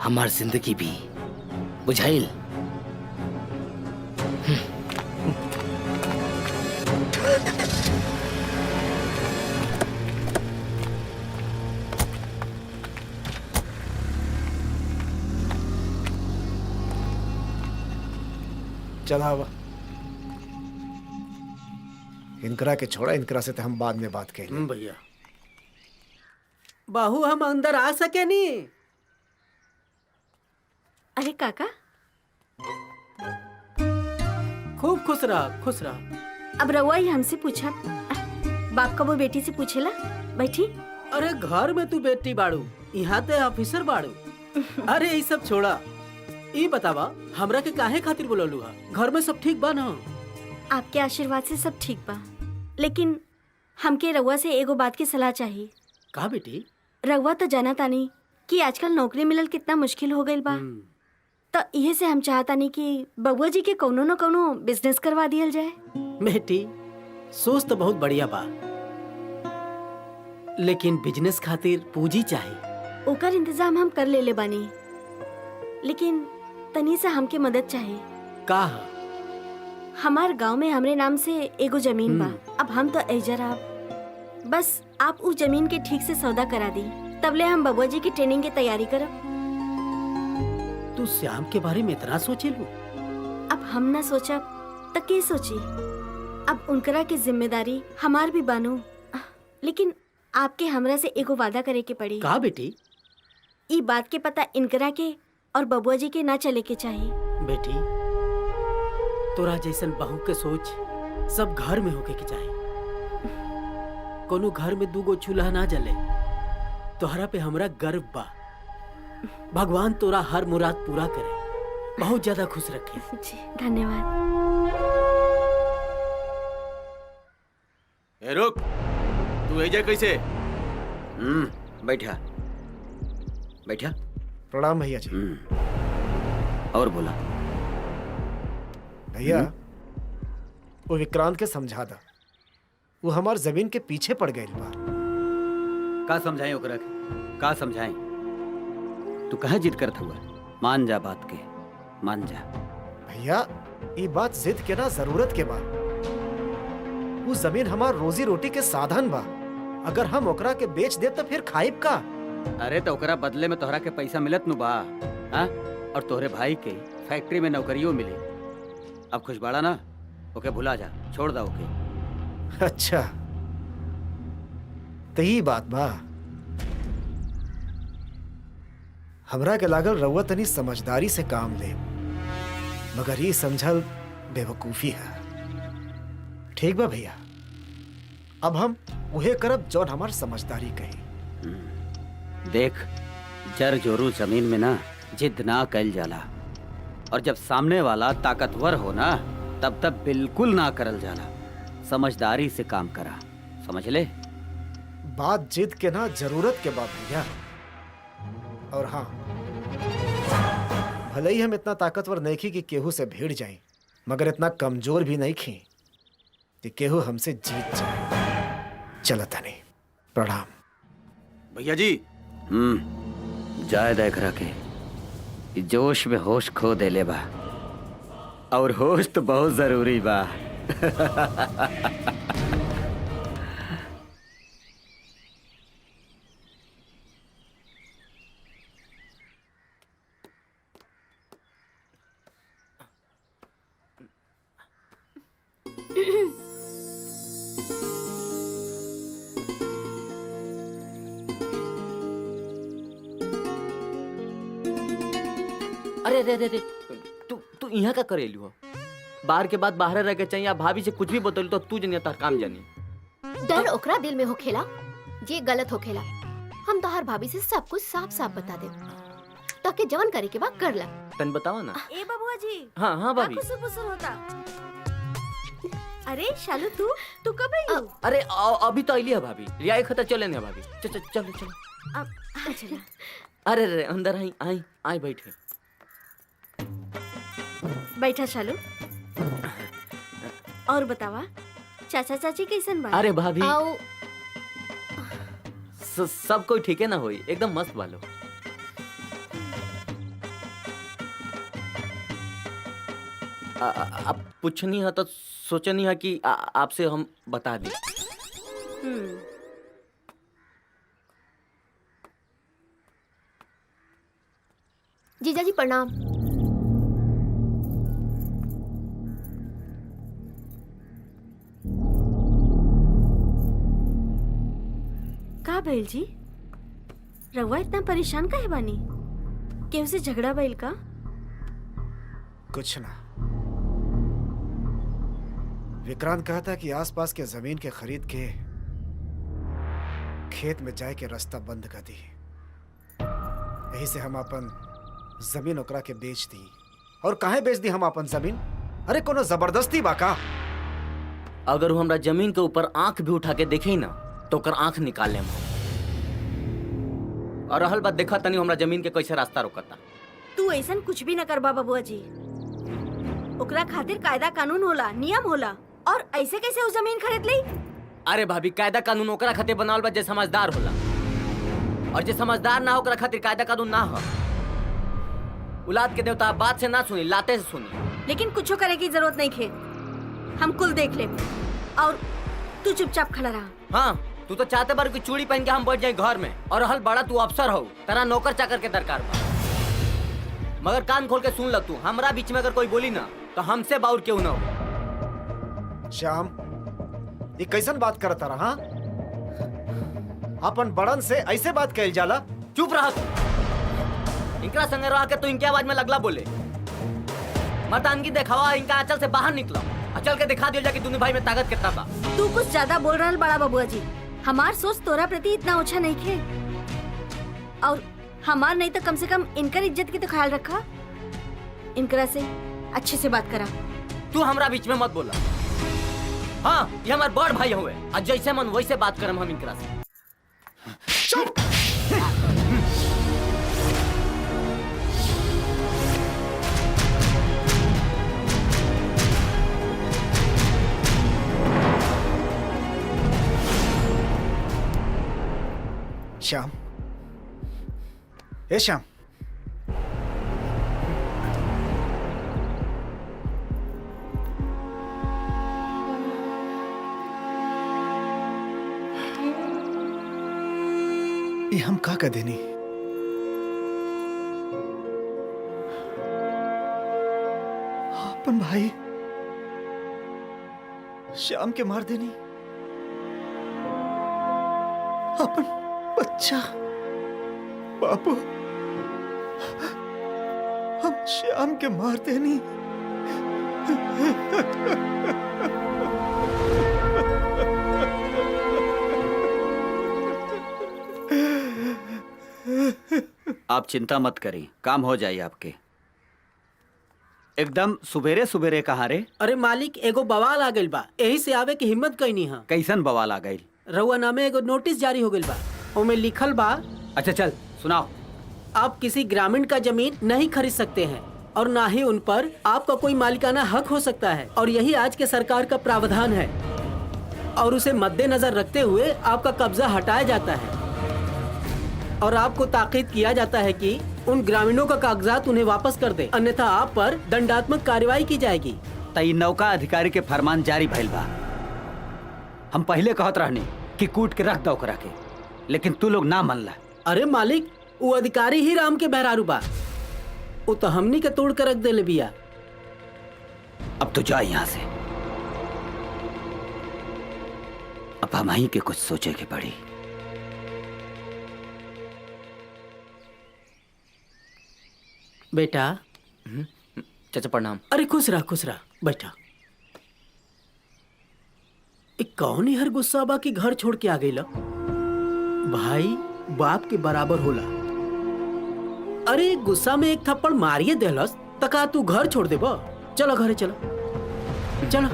हमार जिंदगी भी। बुझाइल? चला हुआ इनकरा के छोड़ा, इनकरा से तो हम बाद में बात करेंगे। भैया बाहू, हम अंदर आ सके नहीं? अरे काका, खूब खुश रहा, खुश रहा। अब रउआ ही हमसे पूछा, बाप का वो बेटी से पूछेला। बैठी। अरे घर में तू बेटी बाड़ू, यहाँ ते ऑफिसर बाड़ू। अरे ये सब छोड़ा, ई बतावा हमरा के काहे खातिर बोललू हा? घर में सब ठीक बा ना? आपके आशीर्वाद से सब ठीक बा, लेकिन हमके रउआ से एगो बात की सलाह चाहिए। कहा बेटी? रउआ तो जाना तानी कि आजकल नौकरी मिलल कितना मुश्किल हो गईल बा। तो इहे से हम चाहतानी कि बबुआ जी के कोनो न कोनो बिजनेस करवा दियल जाए। बेटी सोच तो बहुत बढ़िया बा, लेकिन बिजनेस खातिर पूंजी चाहिए। ओकर इंतजाम हम कर लेले बानी, लेकिन तनी से हमके मदद चाहिए। का? हमार गांव में हमरे नाम से एगो जमीन बा। अब हम तो एजर आप, बस आप उस जमीन के ठीक से सौदा करा दी, तबले हम बबुआ जी की ट्रेनिंग की तैयारी करब। तू श्याम के बारे में इतना सोचेलू? अब हम ना सोचब त के सोची? अब उनकरा की जिम्मेदारी हमार भी बानू, लेकिन आपके हमरा से एगो वादा करे के पड़ी। का बेटी? ई बात के पता इनकरा के और बबुआ जी के ना चले के चाहिए। बेटी तोरा जैसन बहू के सोच सब घर में होके के चाहिए। कोनो घर में दूगो चूल्हा ना जले। तोहरा पे हमरा गर्व बा। भगवान तोरा हर मुराद पूरा करे, बहुत ज्यादा खुश रखे। जी धन्यवाद। ए रुक, तू एजा कैसे? बैठा बैठा। प्रणाम भैया जी। और बोला। भैया वो विक्रांत के समझा दा, वो हमार जमीन के पीछे पड़ गई बा। का समझाएं ओकरा के? का समझाएं? तू कहे जिद करत हुआ? मान जा बात के, मान जा। भैया ये बात जिद के ना जरूरत के बा। वो जमीन हमार रोजी रोटी के साधन बा। अगर हम ओकरा के बेच दे तो फिर खाइब का? अरे तो ओकरा बदले में तोहरा के पैसा मिलत नु बा, हाँ? और तोहरे भाई के फैक्ट्री में नौकरियों मिली। अब खुश बाड़ा ना, ओके भुला जा, छोड़ दा ओके। अच्छा तो ये बात बा। हमरा के लागल रउआ तनी समझदारी से काम ले, मगर ये समझल बेवकूफी है। ठीक बा भैया, अब हम उहे करब जौन हमार समझदारी कही। देख, जर जोरू जमीन में ना जिद ना कैल जाला, और जब सामने वाला ताकतवर हो ना तब तब बिल्कुल ना करल जाला। समझदारी से काम करा, समझ ले? बात जिद के ना जरूरत के बाद भैया। और हाँ, भले ही हम इतना ताकतवर नहीं खी कि केहू से भिड़ जाए, मगर इतना कमजोर भी नहीं खी कि केहू हमसे जीत जाए। चलता नहीं। प्रणाम भैया जी। जाए देख रखे, जोश में होश खो दे ले बा, और होश तो बहुत जरूरी बा। अरे रे रे रे तू तू यहाँ का करेलू हो? बाहर के बाद बाहर रह के चाहिए। या भाभी से कुछ भी बतल तो तू जनिया तार काम जानी। डर ओकरा दिल में होखेला जे गलत होखेला। हम तोहर भाभी से सब कुछ साफ साफ बता दे ताकि जवन करे के बाद कर ला। तन बतावा ना। ए बबुआ जी। हाँ हाँ भाभी। कुछ पुसुर होता। अरे शालू तू कब आई? अरे अभी तो आईली है भाभी। रियाई खता चले ना भाभी। चलो चलो चलो। चला। अरे रे अंदर आई आई आई बैठे। बैठा शालू। और बतावा चाचा चाची कैसन बा? अरे भाभी आओ सब कोई ठीक है ना होई एकदम मस्त वालो। अब पूछनी है तो सोचनी है कि आपसे हम बता दें। जीजा जी प्रणाम। का भइल जी? रउआ इतना परेशान काहे बानी? केहू से झगड़ा भइल का? कुछ ना। विक्रांत कहा था कि आसपास के जमीन के खरीद के खेत में जाए के रास्ता बंद कर दी। यही से हम अपन जमीन ओकरा के बेच दी। और काहे बेच दी हम अपन जमीन? अरे कोनो जबरदस्ती बा का? अगर वो हमरा जमीन के ऊपर आंख भी उठा के देखे ना तो ओकर आंख निकाल लेम। और रहल बात देखा तनी हमरा जमीन के कैसे रास्ता रोकता। तू ऐसा कुछ भी न करबा बबुआ जी। ओकरा खातिर कायदा कानून होला, नियम होला। और ऐसे कैसे वो जमीन खरीद ली? अरे भाभी कायदा कानून ओकरा खातिर बनावल बा जे समझदार होला। और जे समझदार ना हो ओकरा खातिर कायदा कानून ना हो। औलाद के देवता बात से ना सुनी लाते से सुनी। लेकिन कुछ करे की जरूरत नहीं खे। हम कुल देख ले। और तू चुपचाप खड़ा रहा। हाँ तू तो चाहते बार कि चूड़ी पहन के हम बैठ जाए घर में। और हल बड़ा तू अफसर हो तेरा नौकर चाकर के दरकार बा। मगर कान खोल के सुन ल तू हमरा बीच में अगर कोई बोली ना तो हमसे बाउर क्यों ना हो। श्याम ये कैसन बात करता रहा? अपन बड़न से ऐसे बात कइल जाला? चुप रहा तू। इनका संग रहा के तू इनके आवाज में लगला बोले। मर्दानगी दिखावा इनका आंचल से बाहर निकलो। चल के दिखा दियो जा कि तूने भाई में ताकत कितना बा। तू कुछ ज्यादा बोल रहा बड़ा बबुआ जी। हमार सोच तोरा प्रति इतना ऊंचा नहीं खे। और हमार नहीं तो कम से कम इनकर इज्जत की तो ख्याल रखा। इनकरा से अच्छे से बात करा। तू हमरा बीच में मत बोला। हाँ ये हमारे बड़ भाई हुए। आज जैसे मन वैसे बात करम हम इनकरा से। चुप। श्याम ए श्याम ये हम का कर देनी? अपन भाई श्याम के मार देनी। अपन बच्चा बापू हम श्याम के मार देनी। आप चिंता मत करिए, काम हो जाए आपके। एकदम सुबेरे सुबेरे कहाँ रे? अरे मालिक एगो बवाल आ गइल बा। यही से आवे की हिम्मत कईनी हा। कैसन बवाल आ गई? रउआ नामे एगो नोटिस जारी हो गइल बा। ओमे लिखल बा। अच्छा चल सुनाओ। आप किसी ग्रामीण का जमीन नहीं खरीद सकते हैं और ना ही उन पर आपका कोई मालिकाना हक हो सकता है। और यही आज के सरकार का प्रावधान है। और उसे मद्देनजर रखते हुए आपका कब्जा हटाया जाता है। और आपको ताकीद किया जाता है कि उन ग्रामीणों का कागजात उन्हें वापस कर दे, अन्यथा आप पर दंडात्मक कार्रवाई की जाएगी। तई नौका अधिकारी के फरमान जारी भइल बा। हम पहले कहत रहनी कि कूट के रख दो ओकरा के, लेकिन तू लोग ना मनला। अरे मालिक वो अधिकारी ही राम के बहरारू बा। वो तो हमनी के तोड़ के रख देले बिया। अब तो जा यहाँ से। अब हम ही के कुछ सोचे के पड़ी। बेटा चाचा प्रणाम। अरे खुश रहा बैठा। कौन हर गुस्सा बा कि घर छोड़ के आ गई ला? भाई बाप के बराबर होला। अरे गुस्सा में एक थप्पड़ मारिए देलस तका तू घर छोड़ दे बा? चलो घरे चलो चलो।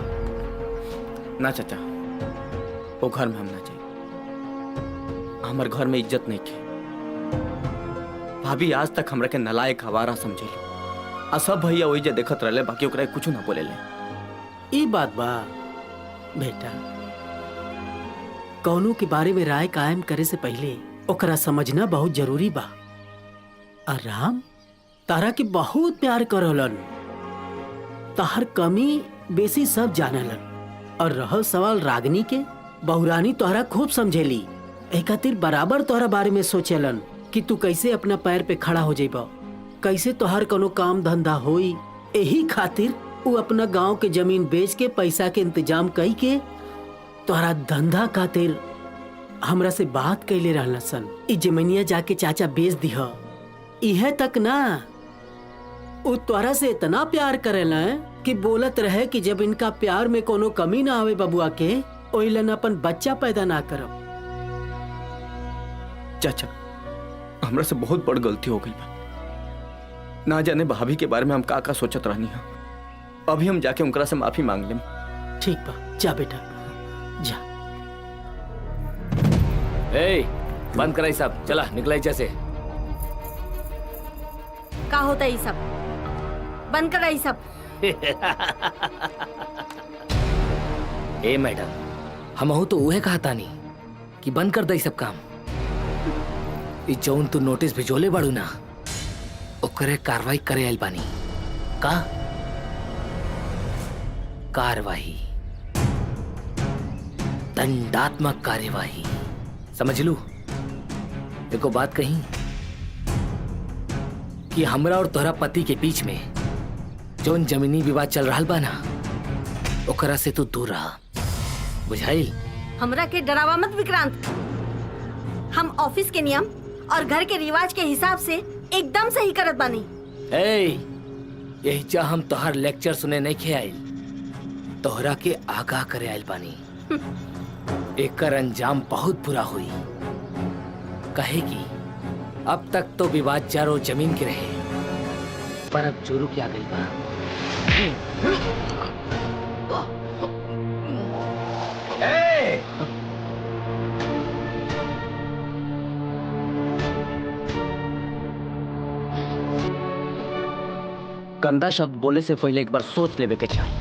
ना चाचा, वो घर में हम ना चाहिए। हमारे घर में इज्जत नहीं की। भाभी आज तक हमरा के नलायक हवारा समझे आ सब भैया वही जे देखत रहले, बाकी ओकरा कुछ ना बोले ले। ई बात बा बेटा, कौनों के बारे में राय कायम करे से पहले ओकरा समझना बहुत जरूरी बा। और राम तारा के बहुत प्यार करलन, ताहर कमी बेसी सब जानलन। और रहल सवाल रागनी के, बहुरानी तोहरा खूब समझेली, एक खातिर बराबर तोहरा बारे में सोचेलन कि तू कैसे अपना पैर पे खड़ा हो जाइबा, कैसे तोहर कोनो काम धंधा होई। यही खातिर वो अपना गांव के जमीन बेच के पैसा के इंतजाम कई के तोहरा धंधा खातिर हमरा से बात कैले रहना सन। ई जमीनिया जाके चाचा बेच दिह। इहे तक ना, वो तोहरा से इतना प्यार करेला कि बोलत रहे कि जब इनका प्यार में कोनो कमी ना आवे बबुआ के, ओइलन अपन बच्चा पैदा ना करब। चाचा हमरा से बहुत बड़ गलती हो गई बा। ना जाने भाभी के बारे में हम का सोचत रहनी है। अभी हम जाके उनकरा से माफी मांग लेम। ठीक बा, जा बेटा जा। ए, बंद कराई सब, चला निकलाई जैसे। का होता है ये सब? बंद करा ये सब। ए मैडम, हमहू तो उहे कहा तानी कि बंद कर दई सब काम। ई जौन तू नोटिस भिजोले बाड़ू ना, ओकरे कार्रवाई करे आइल बानी। का कार्रवाई? दंडात्मक कार्यवाही, समझ लू। देखो बात कही कि हमरा और तोहरा पति के बीच में जौन जमीनी विवाद चल रहा बा ना, ओकरा से तू दूर रहा, बुझाइल? हमरा के डरावा मत विक्रांत। हम ऑफिस के नियम और घर के रिवाज के हिसाब से एकदम सही करत बानी। यही चाह हम तोहर लेक्चर सुने नहीं खे आइल, तोहरा के आगाह करे आइल बानी। एकर अंजाम बहुत बुरा हुई। कहे कि अब तक तो विवाद चारों जमीन के रहे, पर अब जोरू क्या गई बा। गंदा शब्द बोले से पहले एक बार सोच लेवे के चाहिए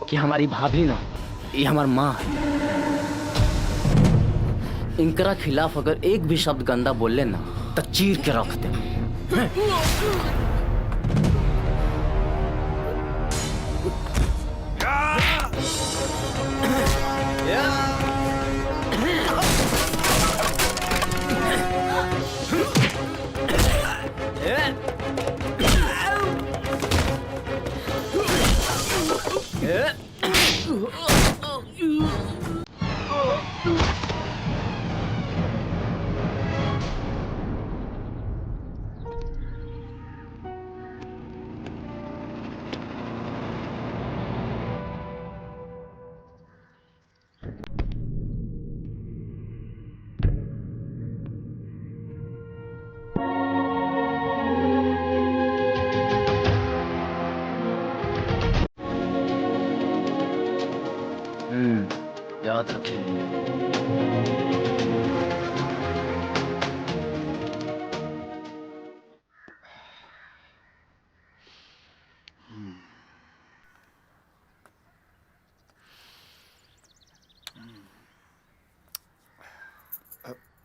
कि हमारी भाभी ना, ये हमार माँ है। इनकरा खिलाफ अगर एक भी शब्द गंदा बोल लेना तो चीर के रख दे। याद रखें।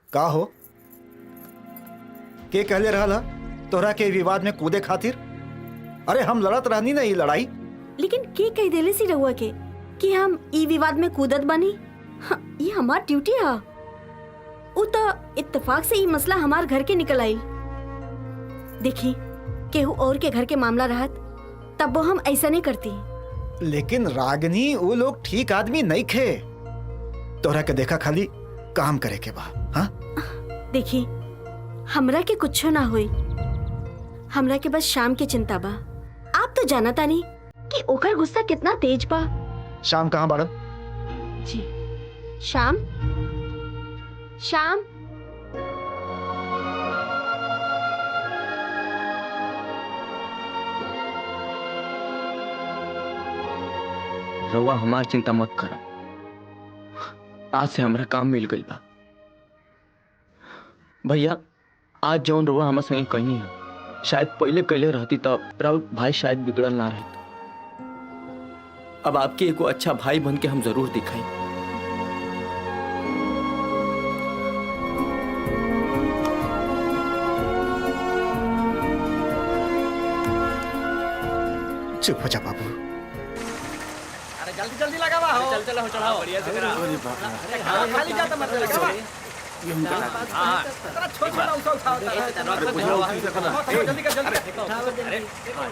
का हो के कहले रहला तोहरा के विवाद में कूदे खातिर? अरे हम लड़त रहनी ना ये लड़ाई। लेकिन के कह देले सी रहुआ के कि हम ई विवाद में कूदत बानी? ये हमार ड्यूटी है। उ तो इत्तेफाक से ई मसला हमार घर के निकल आई। देखी केहू और के घर के मामला रहत तब वो हम ऐसा नहीं करती। लेकिन रागनी वो लोग ठीक आदमी नहीं खे। तोहरा के देखा खाली काम करे के बा। हाँ देखी हमरा के कुछ ना हुई। हमरा के बस शाम की चिंता बा। आप तो जाना तानी कि ओकर गुस्सा कितना तेज बा। शाम कहाँ बाड़न? जी शाम शाम रउआ हमार चिंता मत करो, आज से हमरा काम मिल गई बा। भैया आज जौन रउआ हमार संगे कहीं है, शायद पहले कैले रहती तब राउत भाई शायद बिगड़ल ना रहता। अब आपके एगो अच्छा भाई बन के हम जरूर दिखाई। चुप हो जा बाबू। अरे जल्दी जल्दी लगावा हो। चल चलो चढ़ाओ बढ़िया से करा। अरे खाली जाता मत लगावा। हां तेरा छोड़ छोड़ उठाओ जल्दी कर जल्दी। अरे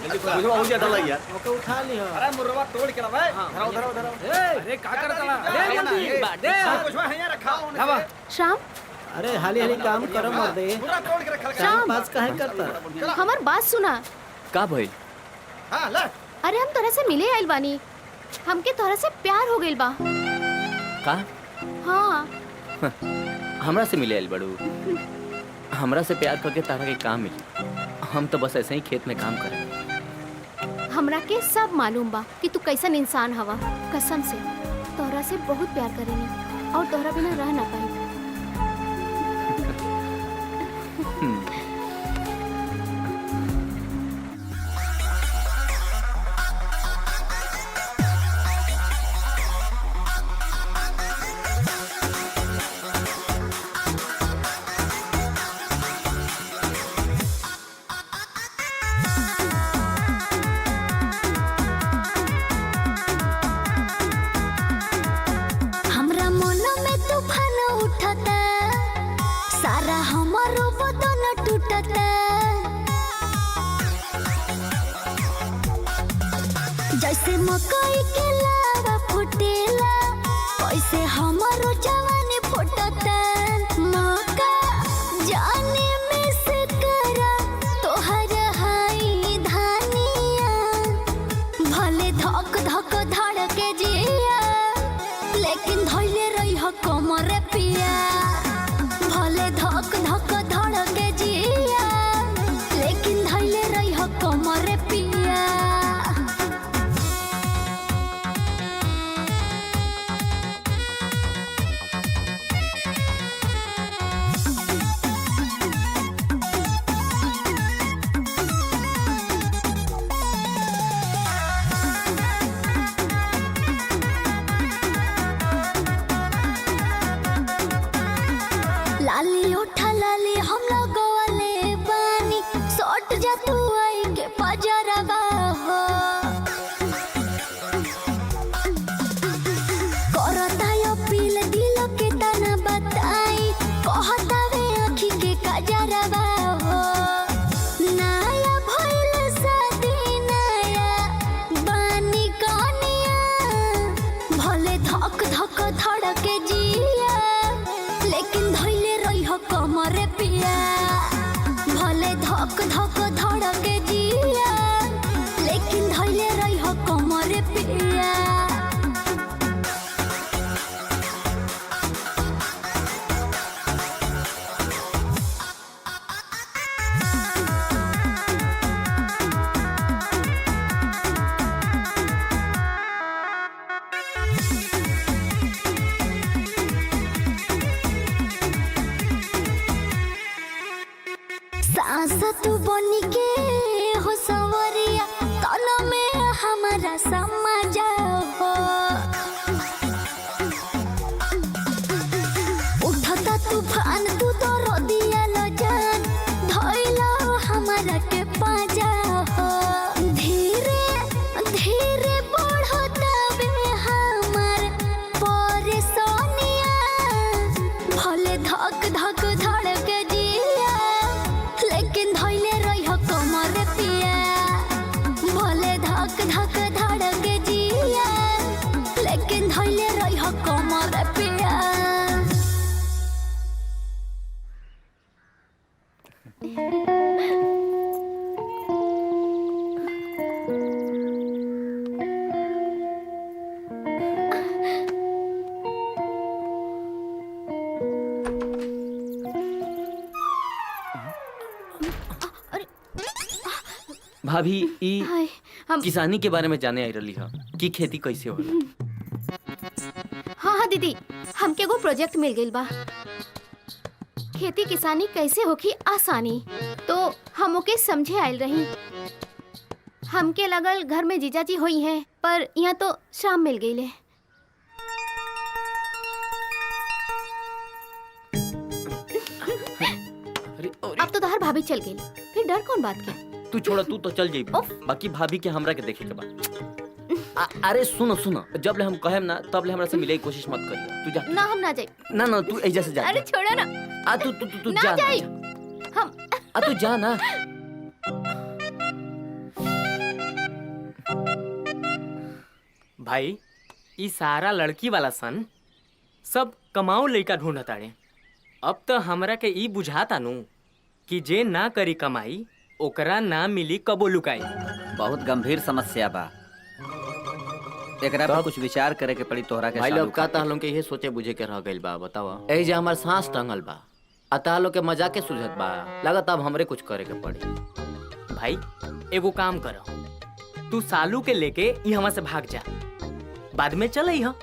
जल्दी बुझवा हो गया डाला यार। ओके उठा लियो। अरे मुर्रवा तोड़ के लावे। धरो धरो धरो। अरे का करता ला? दे जल्दी दे। बुझवा है यहाँ रखा हो ना। श्याम अरे हाली हाली काम करो मर दे। पूरा तोड़ के रखा। श्याम बात काहे करता? हमार बात सुना। का भाई? हां ले। अरे हम तोरा से मिले आइल बानी, हमके तोरा से प्यार हो गइल बा। का? हाँ हमरा से मिले आइल बड़ू? हमरा से प्यार करके तारा के काम मिली? हम तो बस ऐसे ही खेत में काम करें। हमरा के सब मालूम बा कि तू कैसन इंसान हवा। कसम से तोरा से बहुत प्यार करेनी और तोरा बिना रह ना पाई। हमरा मन में तूफान उठता, सारा हमारो बदन टूटता। जैसे मकई के लावा फुटेला, वैसे हमारो जवानी फुटता। मौका जाने में से करा तोहर हाई धानिया, भले धक धक धड़के जिया, लेकिन धैले रही हो कमर पिया। भले धक धक धड़के जिया, लेकिन धैले रही हो कमर पिया। लाली उठा लाली हम लगवाले बानी, सट जा तू आई के पजरवा हो। करता यो पील दिल के तना बताई, कहता वे आँखी के कजरवा हो। नया भइल शादी नया बानी कनिया, भले धक धक धड़के जिया, लेकिन धैले रही हो कमर पिया। भले धक धक धड़के जिया, लेकिन धैले रही हो कमर पिया। सांस तू बनी के हो सवरिया, तन में हमारा समा जाओ हो। उठता तूफान तू तो रोदिया लो जान, धइला हमारा के पाजा हो। धीरे धीरे बढ़ता बे हमार परेशानिया, भले धक धक धड़के जिया, लेकिन धैले रही हो कमर पिया। भले धक धक धड़के जिया, लेकिन धैले रही हो कमर पिया। भाभी ई हाय, हम किसानी के बारे में जाने आई रही है कि खेती कैसे होला। हाँ दीदी, हमके एगो प्रोजेक्ट मिल गइल बा। खेती किसानी कैसे होखी आसानी, तो हम ओके समझे आयल रही। हमके लगल घर में जीजाजी हुई हैं, पर यहाँ तो शाम मिल गई ले। अब तो तोहर भाभी चल गई, फिर डर कौन बात के? तू छोड़ा, तू तो चल जाइबी, बाकी भाभी के हमरा के देखे के बा। अरे सुनो सुनो, जब ले हम कहेम ना तब ले हमरा से मिले की कोशिश मत करियो। तू जा। ना हम ना जाई। ना ना तू एजा से जा। अरे छोड़ो ना। आ तू ना जा। जाई। हम तू जा ना। भाई ई सारा लड़की वाला सन सब कमाऊ लइका ढूंढताड़े। अब तो हमरा के ई बुझाता नु कि जे ना करी कमाई ओकरा ना मिली कबो लुकाई। बहुत गंभीर समस्या बा, एकरा पर कुछ विचार करे के पड़ी तोहरा के। भाई लोग का तालों के ये सोचे बुझे के रह गइल बा, बतावा। ए जे हमार सांस टंगल बा, अतालो के मजाक के सुझत बा, लगत अब हमरे कुछ करे के पड़ी। भाई एगो काम करो, तू सालू के लेके यहाँ से भाग जा, बाद में चल अइहा।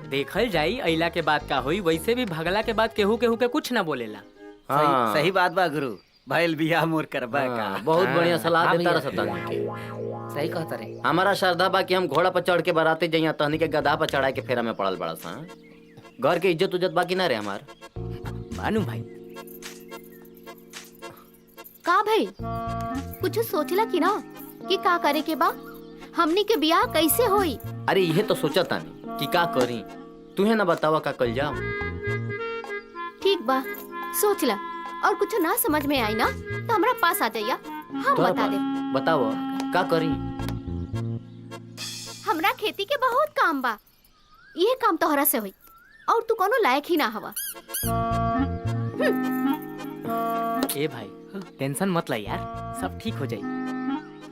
देखल जाई अइला के बाद का होई। वैसे भी भगला के बाद केहू केहू के कुछ ना बोलेला। हाँ। सही बात बा गुरु, भइल बियाह मोर करबा का। बहुत बढ़िया सलाह देता रहा सतानी के। सही कहता रे। हमारा श्रद्धा बा कि हम घोड़ा पर चढ़ के बराते जइया, तहनी के गधा पर चढ़ाए के फेरा में पड़ल बड़ा सा। घर के इज्जत उज्जत बाकी ना रे हमार। मानू भाई का भाई कुछ सोचला कि ना कि का करे के बा, हमनी के बियाह कैसे होई? अरे ये तो सोचा तानी कि का करी, तुहे ना बतावा का कल जाओ। ठीक बा, सोच ला, और कुछ ना समझ में आई ना तो हमरा पास आ जाइया, हम तोरा बता दे। बताओ का करी। हमरा खेती के बहुत काम बा, ये काम तोहरा से होई, और तू कोनो लायक ही ना हवा। ए भाई टेंशन मत ला यार, सब ठीक हो जाई।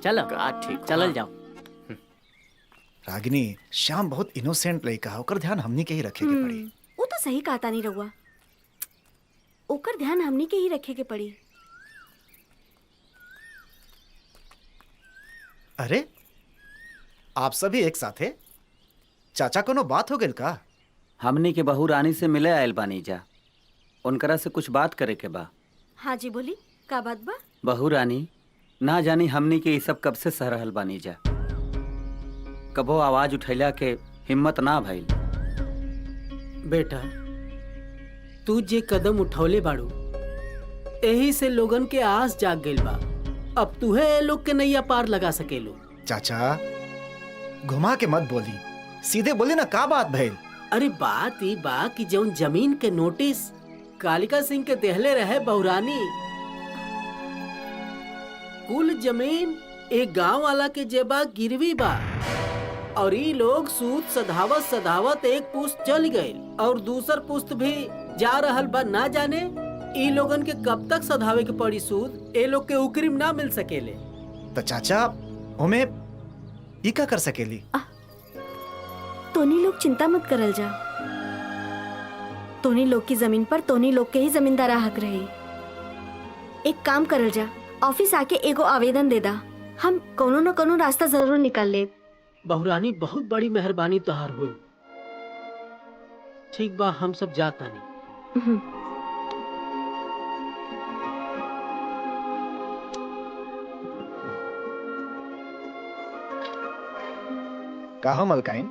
चलो ठीक, चलल जाओ। रागिनी, श्याम बहुत इनोसेंट लड़का है, ओकर ध्यान हमनी के ही रखे के पड़ी। वो तो सही कहता नहीं रहुआ, ओकर ध्यान हमनी के ही रखे के पड़ी। अरे आप सभी एक साथ है? चाचा कोनो बात हो गइल का? हमनी के बहू रानी से मिले आयल बानी जा, उनकरा से कुछ बात करे के बा। हाँ जी बोली, का बात बा? बहू रानी, ना जानी हमनी के ये सब कब से सह रहल बानी जा, कबो आवाज उठैला के हिम्मत ना भइल। बेटा, तू जे कदम उठौले बाड़ू, यही से लोगन के आस जाग गइल बा। अब तुहे ए लोग के नैया पार लगा सकेलो। चाचा घुमा के मत बोली, सीधे बोली ना का बात भइल। अरे बात ई बा कि जौन जमीन के नोटिस कालिका सिंह के देहले रहे बहुरानी, कुल जमीन एक गांव वाला के जेबा गिरवी बा, और ई लोग सूद सधावत सधावत एक पुस्त चल गए और दूसर पुस्त भी जा रहल बा। ना जाने ई लोगन के कब तक सधावे के पड़ी सूद, ए लोग के उकरीम ना मिल सकेले। तो चाचा ओमे ई का कर सकेली? तोनी लोग चिंता मत करल जा, तोनी लोग की जमीन पर तोनी लोग के ही जमींदार हक रही। एक काम करल जा, ऑफिस आके एगो आवेदन दे दा, हम कोनो न कोनो रास्ता जरूर निकाल ले। बहुरानी बहुत बड़ी मेहरबानी तोहार हुई। ठीक बा, हम सब जाता नहीं। कहा मलकाइन,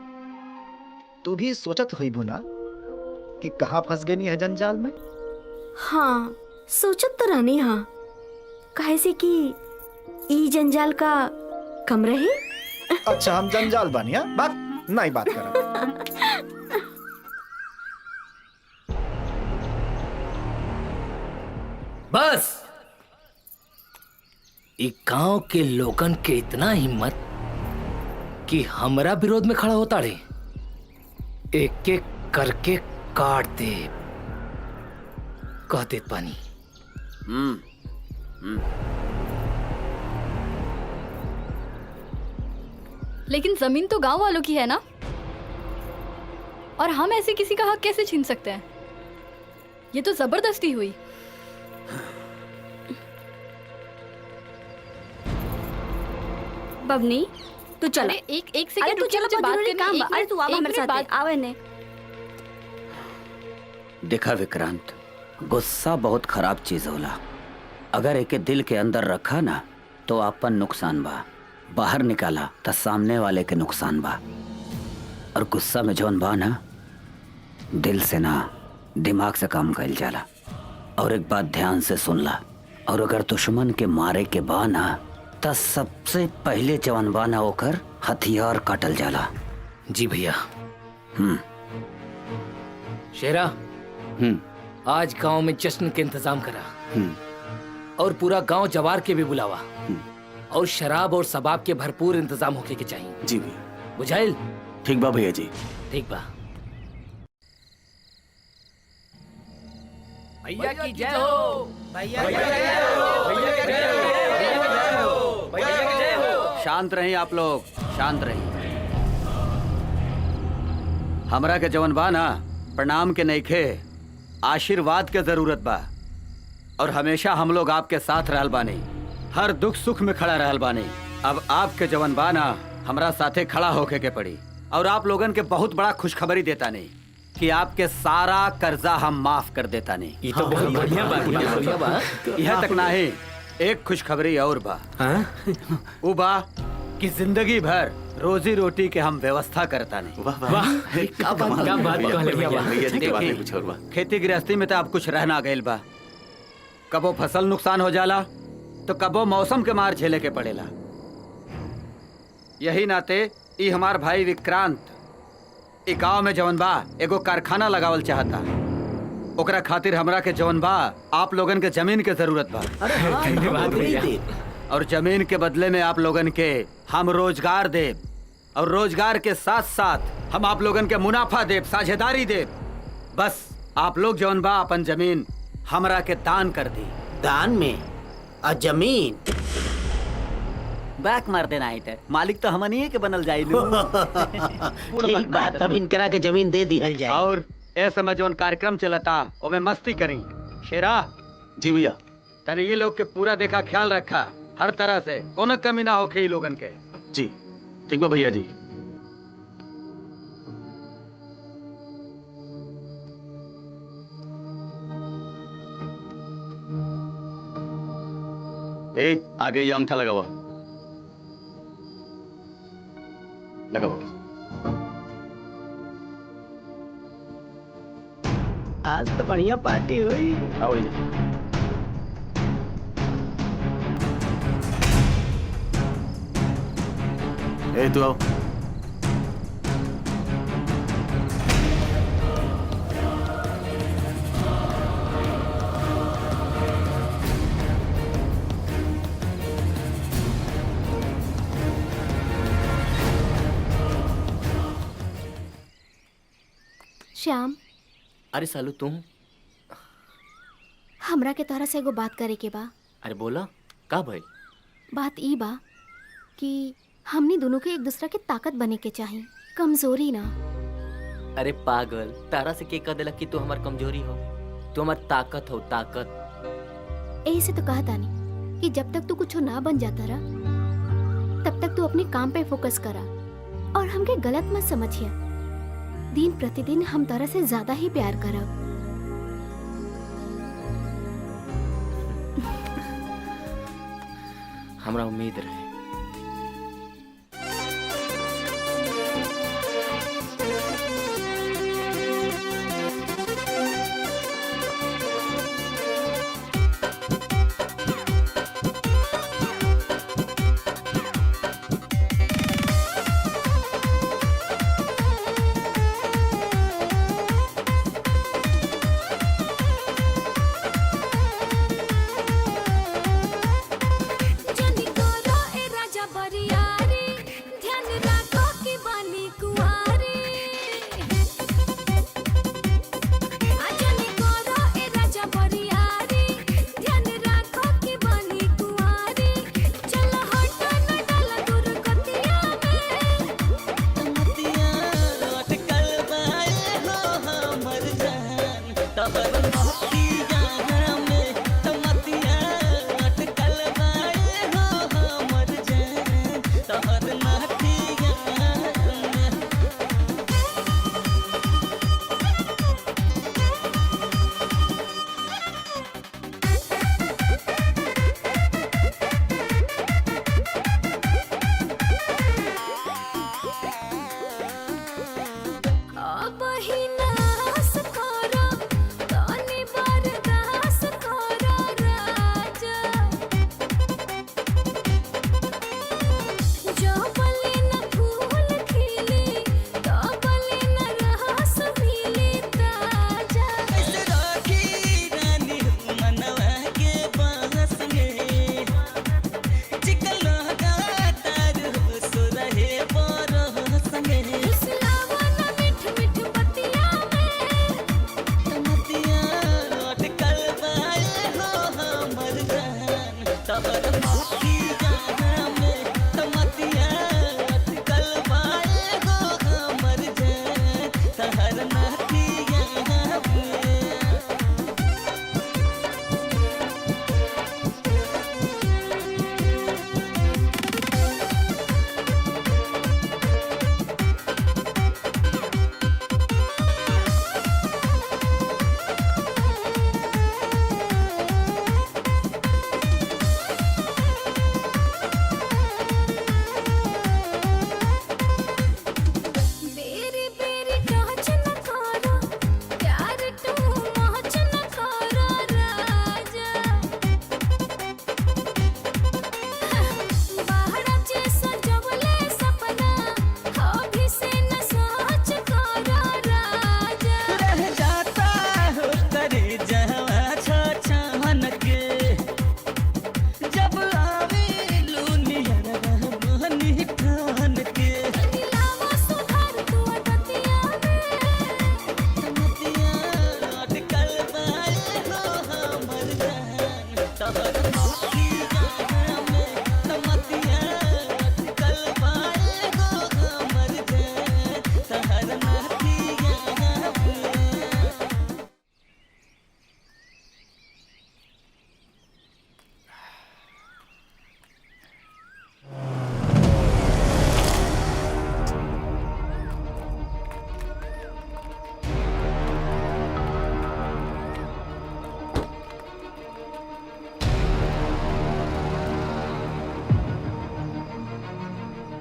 तू भी सोचत हुई बुना कि कहाँ फंस गई है जंजाल में? हाँ सोचत तो रहनी, हाँ काहे से कि ई जंजाल का कम रही। अच्छा हम जंजाल बनिया बात नहीं बात कर। बस ई गांव के लोगन के इतना हिम्मत कि हमरा विरोध में खड़ा होता रे, एक एक करके काट दे, कह देत पानी। लेकिन जमीन तो गांव वालों की है ना, और हम ऐसे किसी का हक कैसे छीन सकते हैं? ये तो जबरदस्ती हुई। बबनी तू चल। अरे एक अरे सेकंड तू चल, मुझे बहुत बात जरूरी करनी काम है। बा। अरे तू आवा हमारे साथ आवे ने। देखा विक्रांत, गुस्सा बहुत खराब चीज होला। अगर एके दिल के अंदर रखा ना तो आपन नुकसान बा, बाहर निकाला तो सामने वाले के नुकसान बा। और गुस्सा में जौन बा ना, दिल से ना दिमाग से काम कइल जाला। और एक बात ध्यान से सुन ला, और अगर दुश्मन के मारे के बा ना तो सबसे पहले जवन बा ना होकर हथियार काटल जाला। जी भैया। शेरा, आज गांव में जश्न के इंतजाम करा और पूरा गांव जवार के भी बुलावा और शराब और सबाब के भरपूर इंतजाम होके के चाहिए। जी भैया। बुझाइल? ठीक बा भैया जी। ठीक बा। भैया की जय हो। भैया की जय हो। भैया की जय हो। भैया की जय हो। शांत रही आप लोग, शांत रही। हमरा के जवन बा ना, प्रणाम के नइखे, आशीर्वाद के जरूरत बा। और हमेशा हम लोग आपके साथ रहल बानी, हर दुख सुख में खड़ा रहल बानी। अब आपके जवन बा ना, हमरा साथे खड़ा होके के पड़ी। और आप लोगन के बहुत बड़ा खुशखबरी देता नहीं कि आपके सारा कर्जा हम माफ कर देता नहीं। ये तो बहुत बढ़िया बात। यह तक नहीं, एक खुशखबरी और बा। वो बा कि जिंदगी भर रोजी रोटी के हम व्यवस्था करता नहीं। वाह वाह, क्या बात भैया जी, बात कुछ और बा। खेती गृहस्थी में तो आप कुछ रहना गइल बा। कबो फसल नुकसान हो जाला तो कबो मौसम के मार झेले के पड़ेला। यही नाते ई हमार भाई विक्रांत ई गांव में जवन बा एगो कारखाना लगावल चाहता। ओकरा खातिर हमरा के जवन बा आप लोगन के जमीन के जरूरत बा। और जमीन के बदले में आप लोगन के हम रोजगार देब, और रोजगार के साथ साथ हम आप लोगन के मुनाफा देब, साझेदारी देब। बस आप लोग जवन बा अपन जमीन हमरा के दान कर दी। दान में और जमीन बैक मार देना है, मालिक तो हमनी के बनल जाई। ठीक बात, अब इनकरा के जमीन दे दी जाए। और ए समय जवन कार्यक्रम चलता ओमे मस्ती करी। शेरा जी भैया। तने ये लोग के पूरा देखा ख्याल रखा, हर तरह से कोनो कमी ना होके ई लोगन के। जी ठीक बा भैया जी। आगे ये अंगूठा लगावा। लगाओ। आज तो बढ़िया पार्टी हुई। आओ जी। तू आओ। श्याम, अरे सालू तू। हमरा के तोहरा से एगो बात करे के बा। अरे बोला, का भाई? बात ई बा कि हमनी दोनों के एक दूसरा के ताकत बने के चाही, कमजोरी ना। अरे पागल, तारा से के कह देला कि तू हमार कमजोरी हो? तू हमार ताकत हो, ताकत। यही से तो कहा तानी कि जब तक तू कुछ ना बन जाता रहा तब तक तू अपने काम पे फोकस करा। और हमके गलत मत समझिया, दिन प्रतिदिन हम तरह से ज्यादा ही प्यार करब। हमरा उम्मीद रहे। जनी तोरा तहर मोतिया में तमतिया अटकल बाए गो हमर जान तहर मोतिया में बेरी बेरी टच न करो प्यार तू मोहच न करो राजा बाहर जैसा जबले सपना अभी से न सोच करो राजा रह जाता हो करे जहवा छछन के जब आवे लूनियर रहमनी ठान के दिलावा सुधार तू अदतिया में तमतिया अटकल बाए हो हमर जान तहर मोतिया में तमतिया अटकल बाए हो हमर जान तहर मोतिया में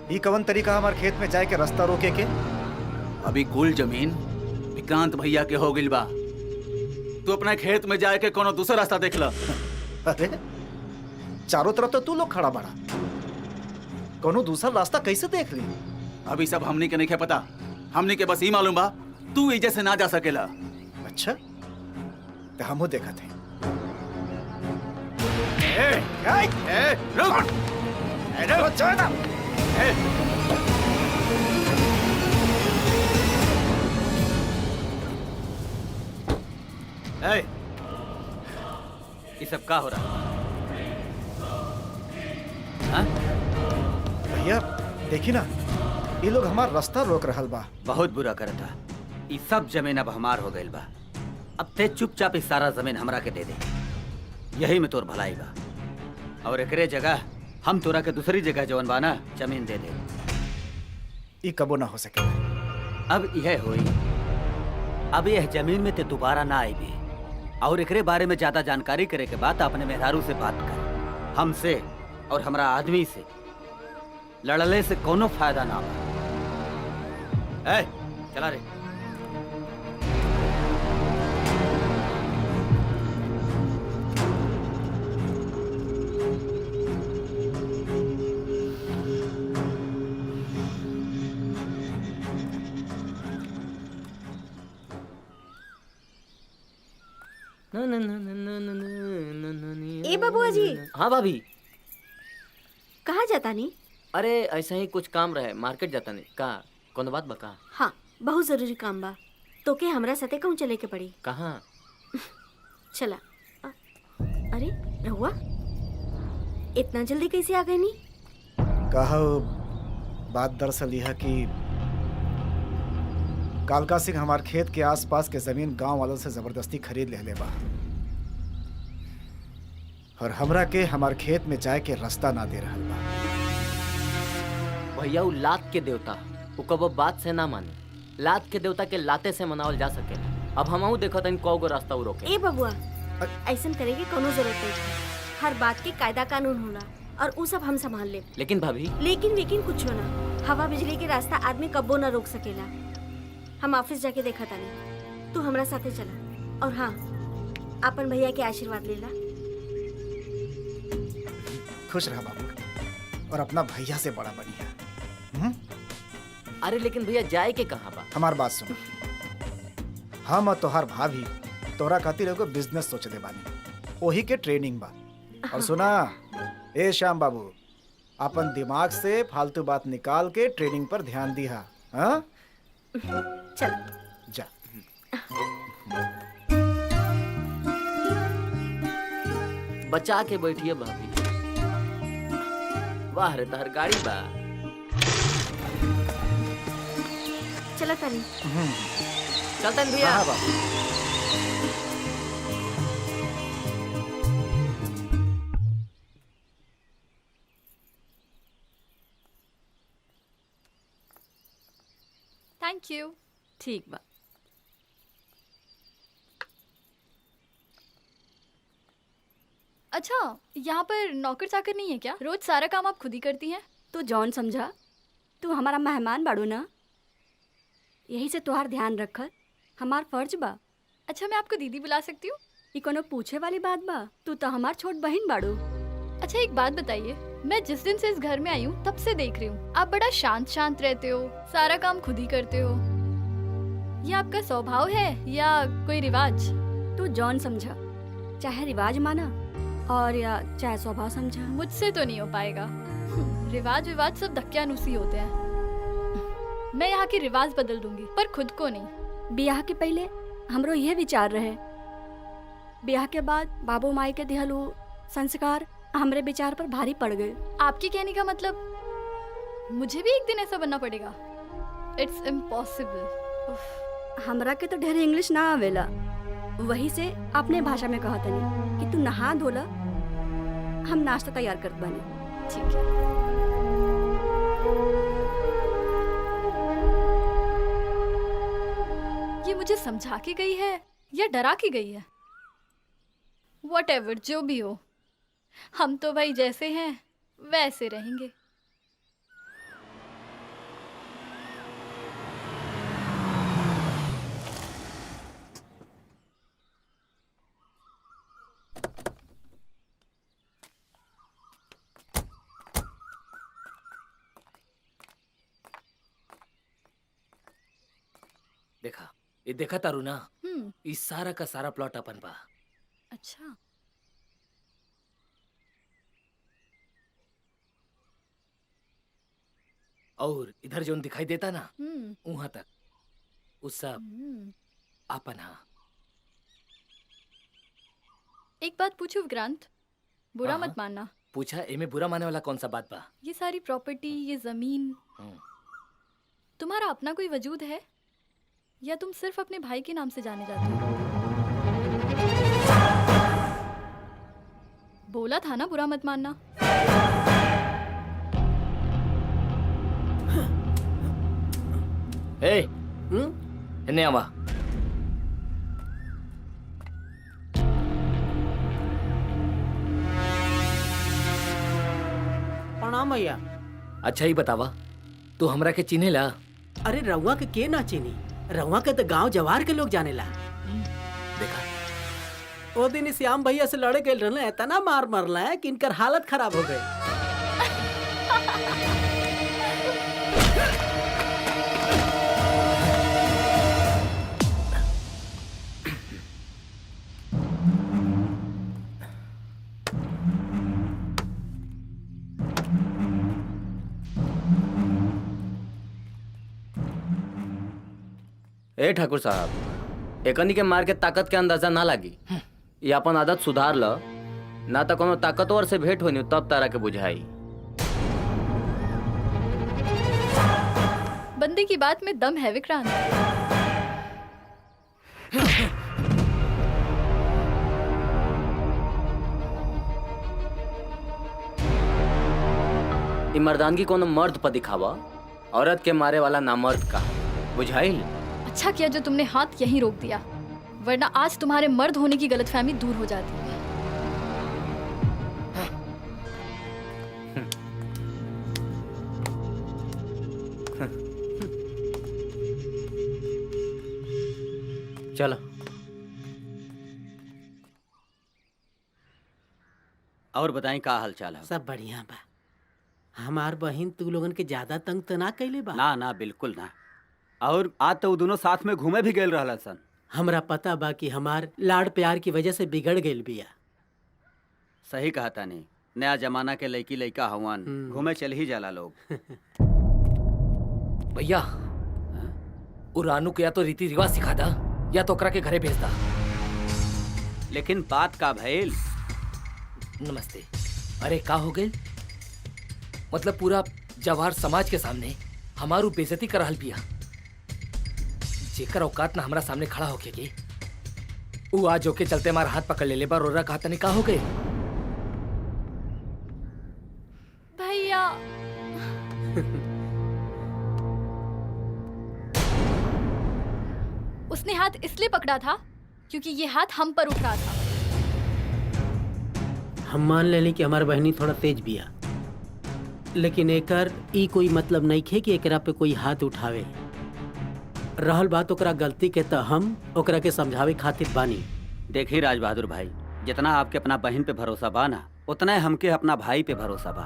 ई कवन तरीका हमार खेत में जाए के रास्ता रोके के? अभी कुल जमीन विक्रांत भैया के हो गइल बा। तू अपना खेत में जाए के कोनो दूसरा रास्ता देख ला। अरे चारों तरफ तो तू लोग खड़ा बड़ा, कोनो दूसरा रास्ता कैसे देख ली? अभी सब हमनी के नहीं है पता, हमनी के बस ही मालूम बा तू एजे से ना जा सकेला। अच्छा तो हमहू देखा थे। ये सब का हो रहा है? हाँ? भैया देखी ना, ये लोग हमार रास्ता रोक रहल बा। बहुत बुरा करता। ये सब जमीन अब हमार हो गइल बा। अब ते चुपचाप इस सारा जमीन हमरा के दे दे, यही में तोर भलाई बा। और एकरे जगह हम तोरा के दूसरी जगह जवन बा ना जमीन दे दे। ये कबो ना हो सके। अब यह होई, अब यह जमीन में ते दोबारा ना आईबी। और एकरे बारे में ज्यादा जानकारी करे के बाद अपने मेहरारू से बात कर। हमसे और हमरा आदमी से लड़ले से कोनो फायदा ना बा। चला रे। ए बबुआ जी, हाँ भाभी। कहाँ जाता नहीं? अरे ऐसा ही कुछ काम रहे, मार्केट जाता नहीं का। कौन बात बका? हाँ, बहुत जरूरी काम बा। तो के हमरा साथे कहूँ चले के पड़ी। कहाँ? चला। अरे रहुआ इतना जल्दी कैसे आ गए नी? कहा बात दरअसल यह कि कालका सिंह हमार खेत के आसपास के जमीन गांव वालों से जबरदस्ती खरीद ले बा, और हमरा के हमार खेत में जाए के रास्ता ना दे रहल बा। भैया वो लात के देवता, वो कबो बात से ना माने। लात के देवता के लाते से मनावल जा सके। अब हमहू देखो तन कौ गो रास्ता रोके। ए बबुआ, ऐसा करे के कोनो जरूरत नहीं है। हर बात के कायदा कानून होला और वो सब हम संभाल ले। लेकिन भाभी, लेकिन कुछ ना। हवा बिजली के रास्ता आदमी कब्बो ना रोक सकेला। हम ऑफिस जाके देखा तानी, तू हमरा साथे चला। और हाँ, अपन भैया के आशीर्वाद लेला। खुश रहा बाबू, और अपना भैया से बड़ा बनिया। अरे लेकिन भैया जाए के कहाँ बा? हमार बात सुन, हम और तोहार भाभी तोरा खातिर एगो बिजनेस सोच दे बानी, वही के ट्रेनिंग बा। और सुना ए श्याम बाबू, अपन दिमाग से फालतू बात निकाल के ट्रेनिंग पर ध्यान दिहा। हाँ चल जा। बचा के बैठिए भाभी। वाह रे तहर गाड़ी बा। चला तनी। चलता भैया। हाँ बाबू। Thank you. ठीक बा। अच्छा, यहाँ पर नौकर चाकर नहीं है क्या? रोज सारा काम आप खुद ही करती हैं? तू जॉन समझा, तू हमारा मेहमान बाड़ू ना, यही से तुहार ध्यान रखत हमार फर्ज बा। अच्छा, मैं आपको दीदी बुला सकती हूँ? ये कोनो पूछे वाली बात बा? तू तो हमार छोट बहन बाड़ू। अच्छा, एक बात बताइए, मैं जिस दिन से इस घर में आई हूँ तब से देख रही हूँ आप बड़ा शांत शांत रहते हो, सारा काम खुद ही करते हो। ये आपका स्वभाव है या कोई रिवाज? तू जॉन समझा, चाहे रिवाज माना और या चाहे स्वभाव समझा। मुझसे तो नहीं हो पाएगा। रिवाज विवाज सब धक्यानुसी होते हैं। मैं यहाँ के रिवाज बदल दूंगी पर खुद को नहीं। ब्याह के पहले हमरो यह विचार रहे, ब्याह के बाद बाबू माई के दिहलू संस्कार हमरे विचार पर भारी पड़ गए। आपकी कहने का मतलब मुझे भी एक दिन ऐसा बनना पड़ेगा? It's impossible. हमरा के तो ढेर इंग्लिश ना आवेला, वही से अपने भाषा में कहा तनी कि तू नहा धोला, हम नाश्ता तैयार करत बानी। ठीक है। ये मुझे समझा के गई है या डरा के गई है? Whatever, जो भी हो, हम तो भाई जैसे हैं वैसे रहेंगे। देखा, ये देखा तारू ना, हम्म। इस सारा का सारा प्लॉट अपन बा। अच्छा, और इधर जो दिखाई देता ना, हम्म। वहां तक उस सब हम्म। अपन। हाँ, एक बात पूछूं विक्रांत, बुरा हाँ, मत मानना। पूछा, एमे बुरा माने वाला कौन सा बात बा? ये सारी प्रॉपर्टी, ये जमीन, हम्म। तुम्हारा अपना कोई वजूद है या तुम सिर्फ अपने भाई के नाम से जाने जाते हो? बोला था ना बुरा मत मानना। ए, इन्हें आवा। प्रणाम भैया। अच्छा ही बतावा, तू हमरा के चिन्हे ला? अरे रउआ के ना चीनी, रउआ के तो गांव जवार के लोग जानेला। देखा, वो दिन श्याम भैया से लड़े गए रहने, इतना मार मरला है कि इनकर हालत खराब हो गई। ए ठाकुर साहब, एकनी के मार के ताकत के अंदाजा ना लागी। ये अपन आदत सुधार ल, ना तो कोनो ताकतवर से भेंट होनी तब तारा के बुझाई। बंदे की बात में दम है विक्रांत। ई मर्दानगी कोनो मर्द पर दिखावा, औरत के मारे वाला नामर्द का, बुझाइल? अच्छा किया जो तुमने हाथ यहीं रोक दिया, वरना आज तुम्हारे मर्द होने की गलतफहमी दूर हो जाती। चलो। और बताएं का हाल चाल है? सब बढ़िया बा। हमार बहिन तू लोगन के ज्यादा तंग तो ना कैले बा? ना ना, बिल्कुल ना। और आज तो दोनों साथ में घूमे भी गए रहला सन। हमरा पता बा कि हमार लाड़ प्यार की वजह से बिगड़ गई बिया। सही कहा तानी, नया जमाना के लड़की लड़का हवन, घूमे चल ही जाला लोग। भैया, वो रानू को या तो रीति रिवाज सिखा दा या तो ओकरा के घरे भेज दा। लेकिन बात का भइल? नमस्ते। अरे का हो गई? मतलब पूरा जवाहर समाज के सामने हमारू बेइज्जती कर रहल बिया। जेकर औकात ना हमरा सामने खड़ा होके के ऊ आज होके चलते हमारा हाथ पकड़ ले ले बार और कहा तनी का हो गए। भैया उसने हाथ इसलिए पकड़ा था क्योंकि ये हाथ हम पर उठ रहा था। हम मान लेली कि हमार बहनी थोड़ा तेज बिया, लेकिन एकर ई कोई मतलब नहीं खे कि एकरा पे कोई हाथ उठावे। रहल बात ओकरा गलती के तो हम ओकरा के समझावे खातिर बानी। देखिए राज बहादुर भाई, जितना आपके अपना बहन पे भरोसा बा ना, उतना ही हमके अपना भाई पे भरोसा बा।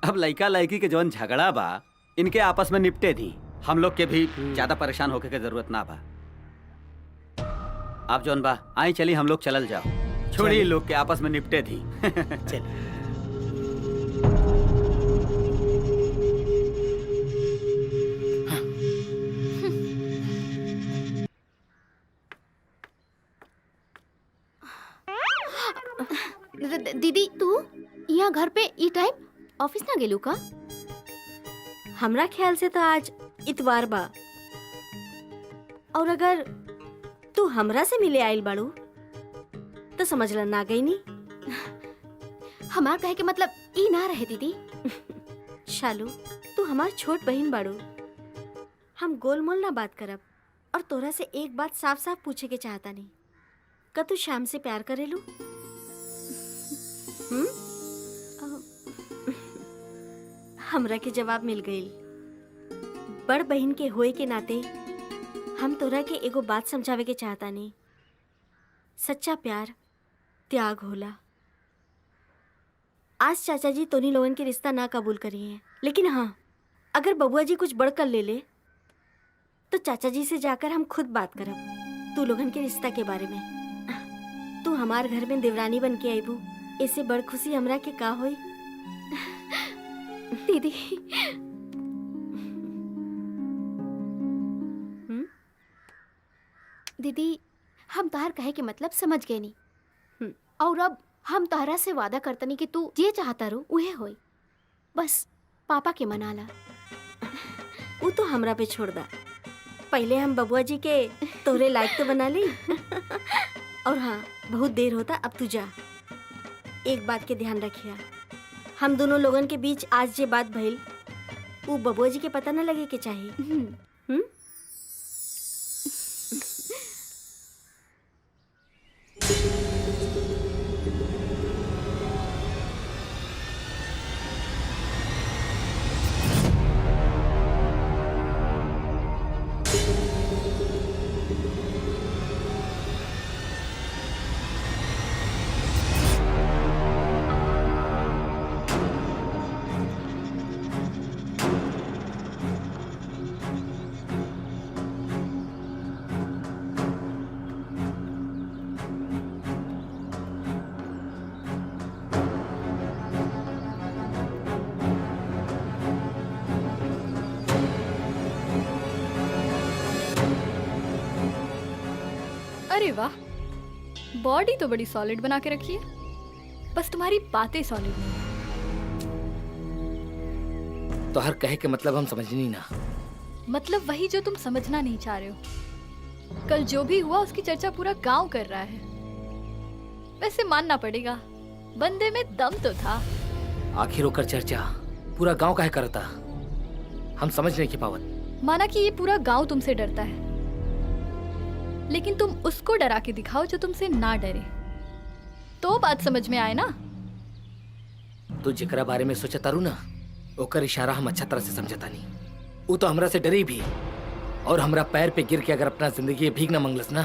अब लड़का लड़की के जौन झगड़ा बा इनके आपस में निपटे दी, हम लोग के भी ज्यादा परेशान होके के जरूरत ना बा। आप जौन बा आई चली, हम लोग चलल जाओ, छोड़ी लोग के आपस में निपटे थी। चल दीदी तू यहाँ घर पे ई टाइम ऑफिस ना गेलू का? हमरा ख्याल से तो आज इतवार बा, और अगर तू हमरा से मिले आइल बाड़ू तो समझ ला ना गई नी। हमार कहे के मतलब ई ना रहे दीदी। शालू तू हमार छोट बहन बाड़ू, हम गोलमोल ना बात करब। और तोरा से एक बात साफ साफ पूछे के चाहता नहीं, का तू श्याम से प्यार करेलू? हमरा के जवाब मिल गई। बड़ बहन के होए के नाते हम तोरा के एगो बात समझावे के चाहता नहीं। सच्चा प्यार त्याग होला। आज चाचा जी तोनी लोगन के रिश्ता ना कबूल करी है, लेकिन हाँ अगर बबुआ जी कुछ बढ़कर ले ले तो चाचा जी से जाकर हम खुद बात करब तू लोगन के रिश्ता के बारे में। तू हमार घर में देवरानी बन के आईबू, इससे बड़ खुशी हमरा के का होई? दीदी दीदी हम तोहर कहे के मतलब समझ गए नी, और अब हम तोहरा से वादा करतनी कि तू जे चाहता रो उहे होई। बस पापा के मना ला। वो तो हमरा पे छोड़ दा। पहले हम बबुआ जी के तोरे लायक तो बना ली। और हाँ बहुत देर होता, अब तू जा। एक बात के ध्यान रखिया, हम दोनों लोगन के बीच आज जे बात भइल वो बबुआ जी के पता न लगे के चाहिए। अरे वाह, बॉडी तो बड़ी सॉलिड बना के रखी है, बस तुम्हारी बातें सॉलिड नहीं है। तो हर कहे के मतलब हम समझनी ना। मतलब वही जो तुम समझना नहीं चाह रहे हो। कल जो भी हुआ उसकी चर्चा पूरा गांव कर रहा है। वैसे मानना पड़ेगा, बंदे में दम तो था। आखिर होकर चर्चा पूरा गांव काहे करता, हम समझ नहीं की पावत। माना कि ये पूरा गांव तुमसे डरता है, लेकिन तुम उसको डरा के दिखाओ जो तुमसे ना डरे, तो बात समझ में आए ना। तू जिकरा बारे में सोचता रू ना, ओकर इशारा हम अच्छा तरह से समझता नहीं। वो तो हमरा से डरी भी, और हमरा पैर पे गिर के अगर अपना जिंदगी भीग ना मंगलस ना,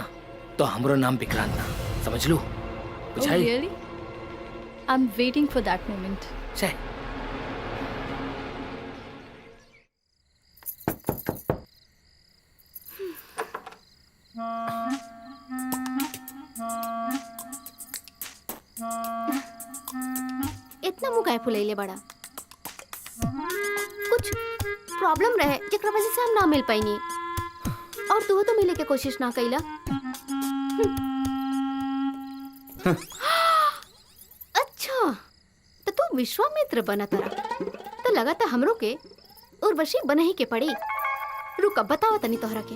तो हमरो नाम विक्रांत ना, समझ लू? बुझाई? Really? I am waiting for that moment. छे इतना मुंह काहे फुलैले बड़ा? कुछ प्रॉब्लम रहे जेकरा वजह से हम ना मिल पाइनी, और तू तो मिले के कोशिश ना कैला। अच्छा तो तू विश्वामित्र बना तरा तो लगा था हमरो के उर्वशी बना ही के पड़ी। रुक अब बताओ तनी तोहरा के।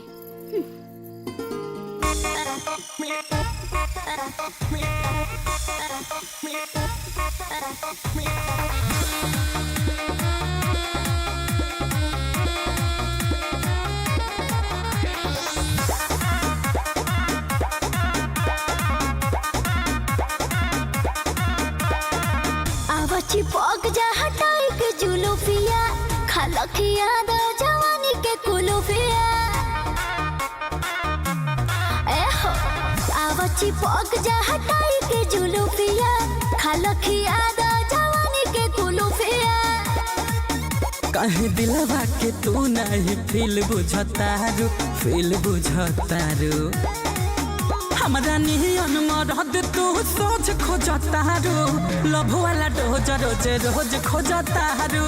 चिपक जा हटाई के जुलूफिया खलखिया द जवानी के कुलूफिया ए हो आवा चिपक जा हटाई के जुलूफिया खलखिया द जवानी के कुलूफिया। कहे दिलवा के तू नहीं फील बुझतारू फील बुझतारू हमरा नियन मरद तू सोच खोजतारू लभ वाला डोज रोज रोज खोजतारू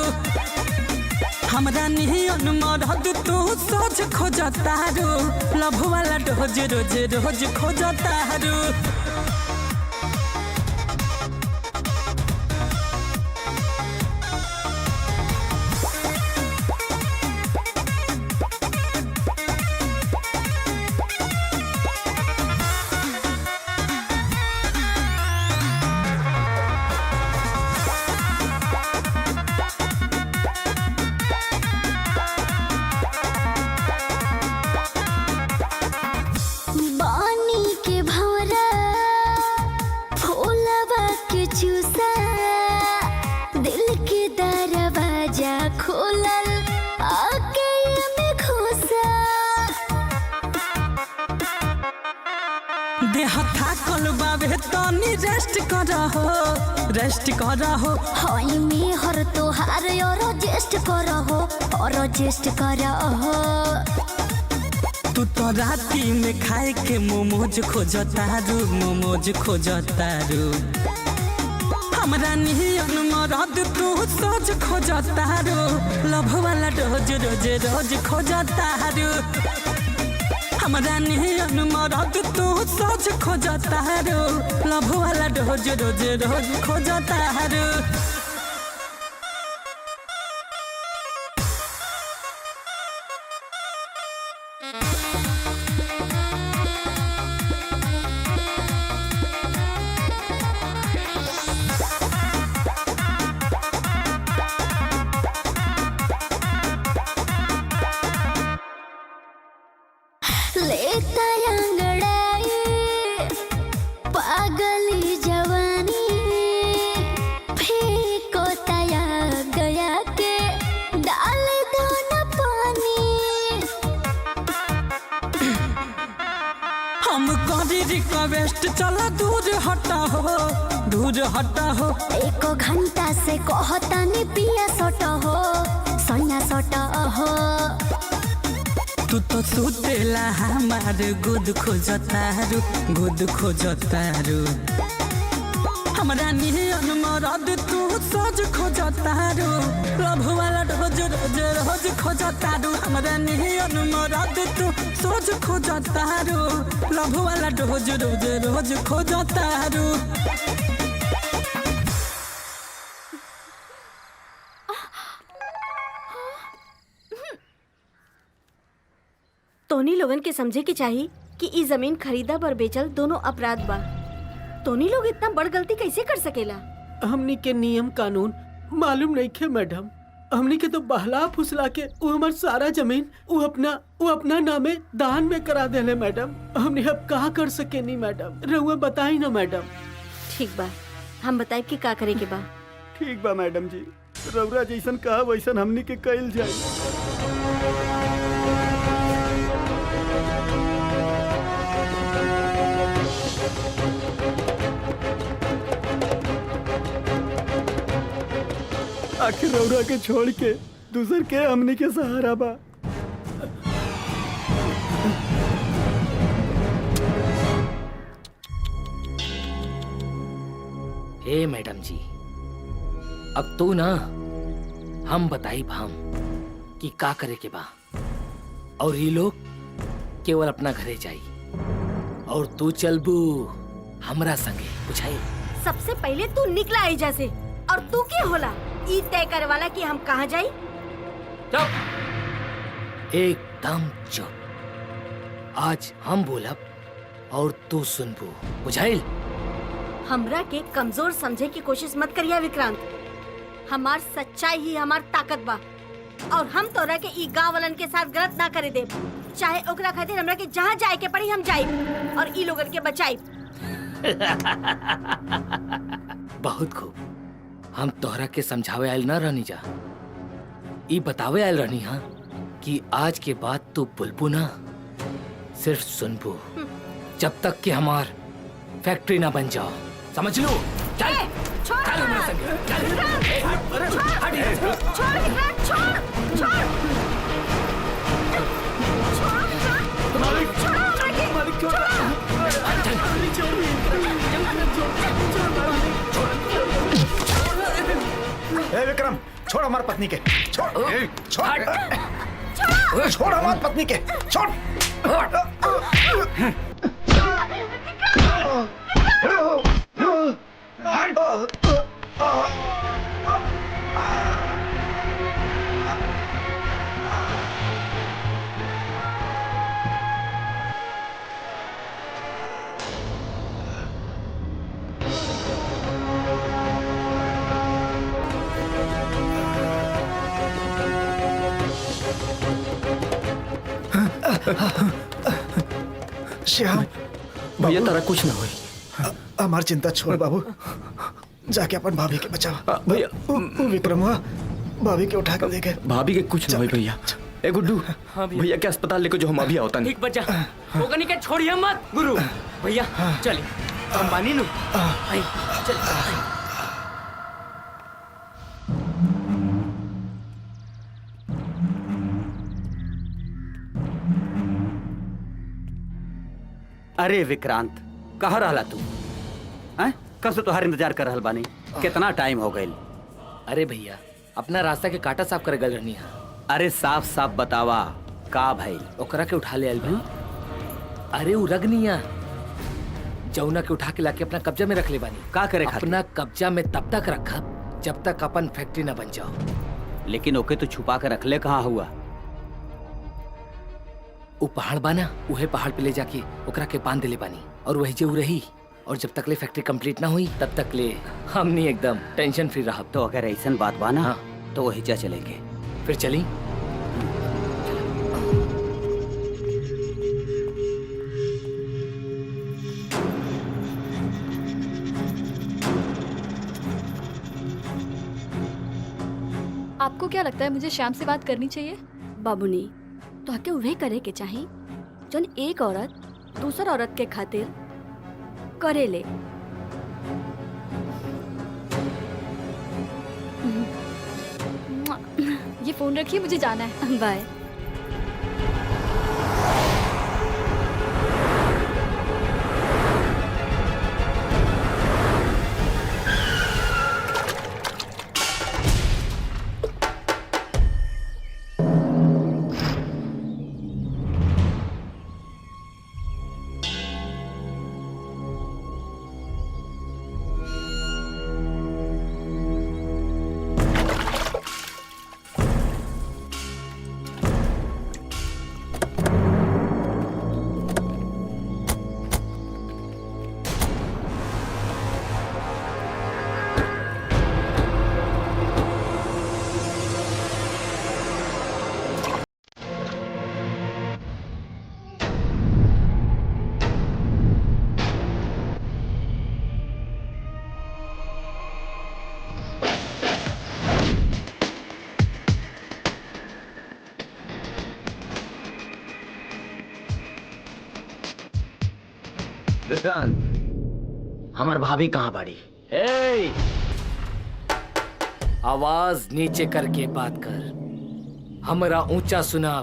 हमरा नियन मरद तू सोच खोजतारू लभ वाला डोज रोज रोज खोजतारू। रेस्ट करहो होई में हर तोहार और जेस्ट करहो और जेस्ट करहो। तू तो राती में खाए के मोमोज खोजतारू मोमोज खोजतारू हमरा नियन मरद तू सोच खोजतारू लभ वाला रोज रोज रोज खोजतारू हमरा नियन मरद तू सोच खोजतारू लभ वाला रोज रोज रोज खोजतारू। लेता अंगड़ाई पागली जवानी फेंको तया गया के डाल दो न पानी। हम करी रिक्वेस्ट चला दूर हटा हो एको घंटा से कहता नि पिया सट हो सैया सट हो। तू तो सुतेला हमार गुद खोजतारू हमरा नियन मरद तू सोच खोजतारू लभ वाला रोज रोज रोज खोजतारू हमरा नियन मरद तू सोच खोजतारू लभ वाला रोज रोज रोज खोजतारू। तोनी लोगन के समझे के चाहिए कि ई जमीन खरीदा पर बेचल दोनों अपराध बा। तोनी लोग इतना बड़ गलती कैसे कर सकेला? हमनी के नियम कानून मालूम नहीं खे मैडम। हमनी के तो बहला फुसला के वो हमार सारा जमीन वो अपना नामे दान में करा देले मैडम। हमने अब कहा कर सके नहीं मैडम, रहुआ बताई ना मैडम। ठीक बा, हम बताए कि का करे के बा। ठीक बा मैडम जी, रउरा जैसन कहा वैसन हमनी के कइल जाए। आखिर रउरा के छोड़ के दूसर के हमनी के सहारा बा। हे मैडम जी, अब तू ना हम बताई भाम कि का करे के बा और ये लोग केवल अपना घरे जाई और तू चलबू हमरा संगे बुझाई। सबसे पहले तू निकला एजा से और तू क्या होला ई तय करे वाला कि हम कहाँ जाई? चुप, एकदम चुप। आज हम बोलब और तू सुनबू, बुझाइल? हमरा के कमजोर समझे की कोशिश मत करिया विक्रांत। हमार सच्चाई ही हमार ताकत बा और हम तोरा के ई गाँव वालन के साथ गलत ना करे दे। चाहे ओकरा खातिर हमरा के जहाँ जाए के पड़ी हम जाई और ई लोगन के बचाई। बहुत खूब। हम तोहरा के समझावे आयल ना रहनी जा, ई बतावे आयल रहनी हाँ कि आज के बाद तू बुलबू ना, सिर्फ सुनबू, जब तक कि हमार फैक्ट्री ना बन जाओ। समझ लो? चल चल मेरे संगे, चल। छोड़ विक्रांत, छोड़ छोड़। ए विक्रम, छोड़ हमारी पत्नी के, छोड़ छोड़ छोड़ हमारी पत्नी के, छोड़। श्याम, भैया तारा कुछ ना होई। हमारी चिंता छोड़ बाबू, जाके अपन भाभी के बचाओ। भैया विक्रम हुआ, भाभी के उठा कर लेके। भाभी के कुछ ना होई भैया। ए गुड्डू, भैया के अस्पताल लेके जो हम अभी आवता नहीं। ठीक बच्चा, ओकनी के छोड़िए मत गुरु। भैया चलिए, हम बानी नु। आई चल। अरे विक्रांत, कहाँ रहला तू? हैं? कब से तोहार इंतजार कर रहल बानी। कितना टाइम हो गइल? अरे भैया, अपना रास्ता के कांटा साफ करे गल रहनी हाँ। अरे साफ साफ बतावा, का भाई? ओकरा के उठा ले आयल भाई। अरे उ रगनिया जौना के उठा के लाके अपना कब्जा में रख ले बानी। का करे खातिर? अपना कब्जा में तब तक रखा जब तक अपन फैक्ट्री ना बन जाओ। लेकिन ओके तो छुपा कर रख ले, कहाँ हुआ? वो पहाड़ बाना, उहे पहाड़ पे ले जाके ओकरा के बांध ले बानी और वही जे उ रही। और जब तक ले फैक्ट्री कंप्लीट ना हुई तब तक ले हमनी एकदम टेंशन फ्री रहा। तो अगर ऐसा बात बाना हाँ। तो वही जा चलेंगे। फिर चली। आपको क्या लगता है मुझे श्याम से बात करनी चाहिए? बाबूनी, तो हके उहे करे के चाही जौन एक औरत दूसर औरत के खातिर करे ले। ये फोन रखिए, मुझे जाना है। बाय। विक्रांत, हमार भाभी कहाँ बाड़ी? ए, आवाज नीचे करके बात कर। हमरा ऊंचा सुना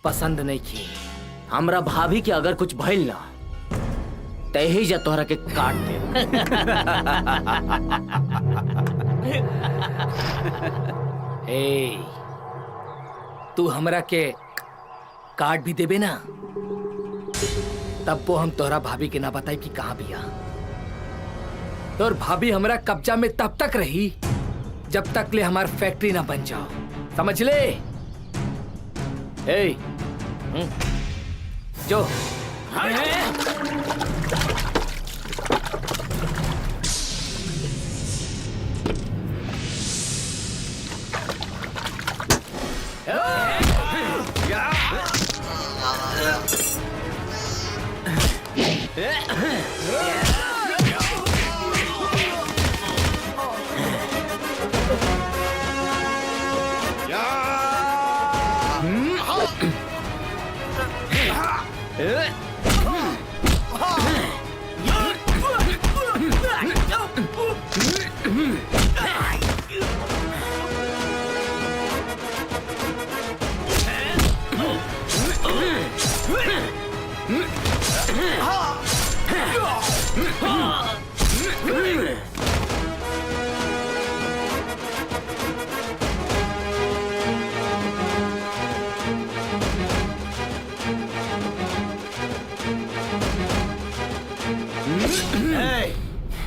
पसंद नहीं की। हमरा भाभी के अगर कुछ भइल ना तही जा तोहरा के काट दे। ए, तू हमरा के काट भी देबे ना, तब वो हम तोहरा भाभी के ना बताई कि कहाँ बिया। तोर भाभी हमरा कब्जा में तब तक रही जब तक ले हमार फैक्ट्री ना बन जाओ, समझ ले। ए, जो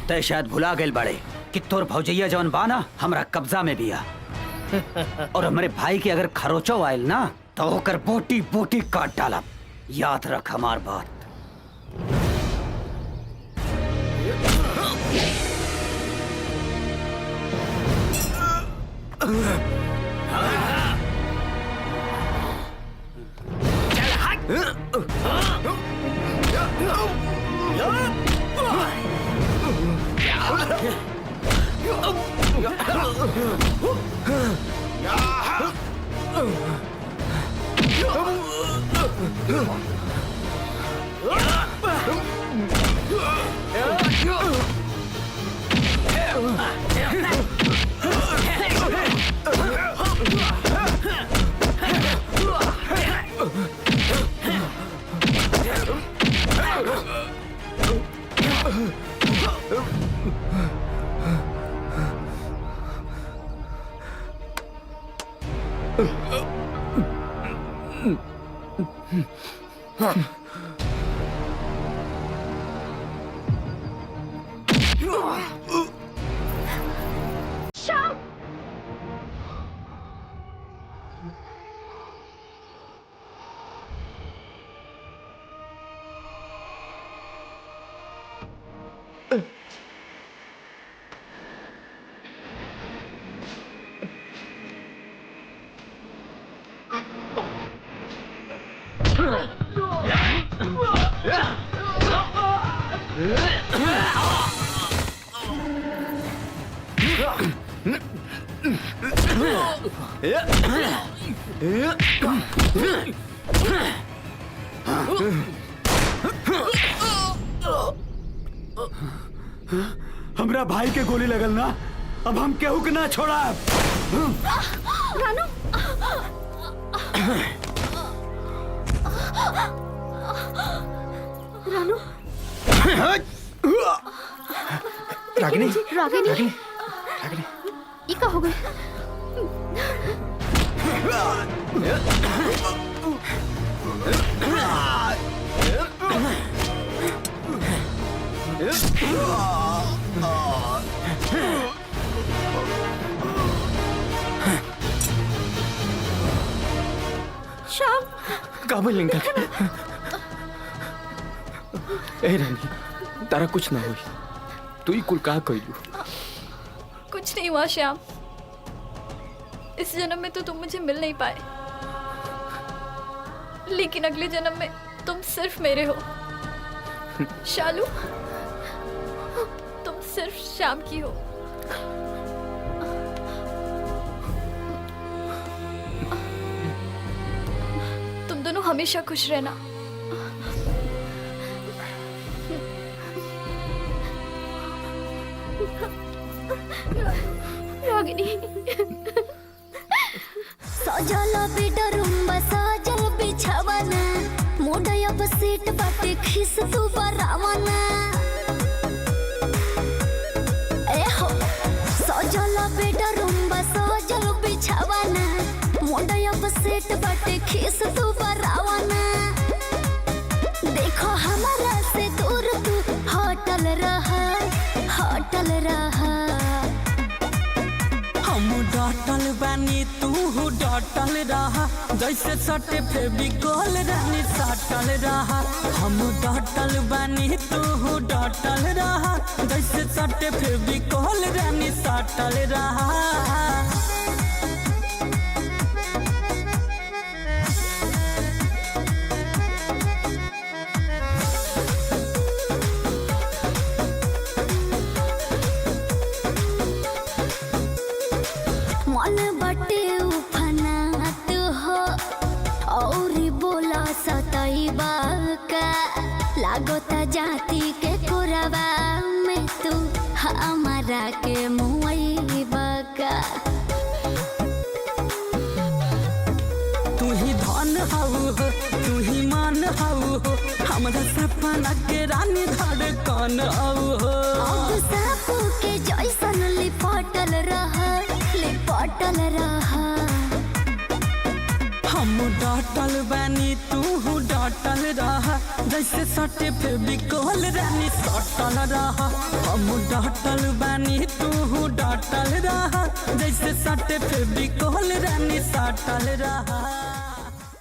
तय शायद भुला गए बड़े कि तोर भौजैया जवन बाना हमरा कब्जा में बिया और हमारे भाई के अगर खरोचो आयल ना तो होकर बोटी बोटी काट डालब। याद रख हमार बात। हमरा भाई के गोली लगल ना, अब हम केहू के ना छोड़ा। रानू रानू रागिनी रागिनी रागिनी ये का हो गए? श्याम काबल लिंका ए रानी, तारा कुछ ना हुई। तू ही कुल का कइलू? कुछ नहीं हुआ श्याम, इस जन्म में तो तुम मुझे मिल नहीं पाए, लेकिन अगले जन्म में तुम सिर्फ मेरे हो। शालू, तुम सिर्फ श्याम की हो। तुम दोनों हमेशा खुश रहना। रागिनी सजल बेडरूम सजल बिछावना मोडया बसीट बाटे खिस तू बरावना ए हो सजल बेडरूम सजल बिछावना मोडया बसीट बाटे खिस तू बरावना देखो हमारा से दूर तू हटल बानी तू डटल रहा जैसे सटे फेविकोल रानी सटल रहा हम डटल बानी तू डटल रहा जैसे सटे फेविकोल रानी सटल रहा मन बटे उफनात हो और बोला सतैबा का लागोता जाति के कोरबा में तू हमारा के मुआइबा का तू ही धन हऊ हो तू ही मान हऊ हो हमरा सपना के रानी धड़कन हऊ हो अब सापू के जैसन लिपटल रहा हम डटल बानी तू डटल रहा जैसे सटे फेविकोल रानी सटल रहा हम डटल बानी तू डटल रहा जैसे सटे फेविकोल रानी सटल रहा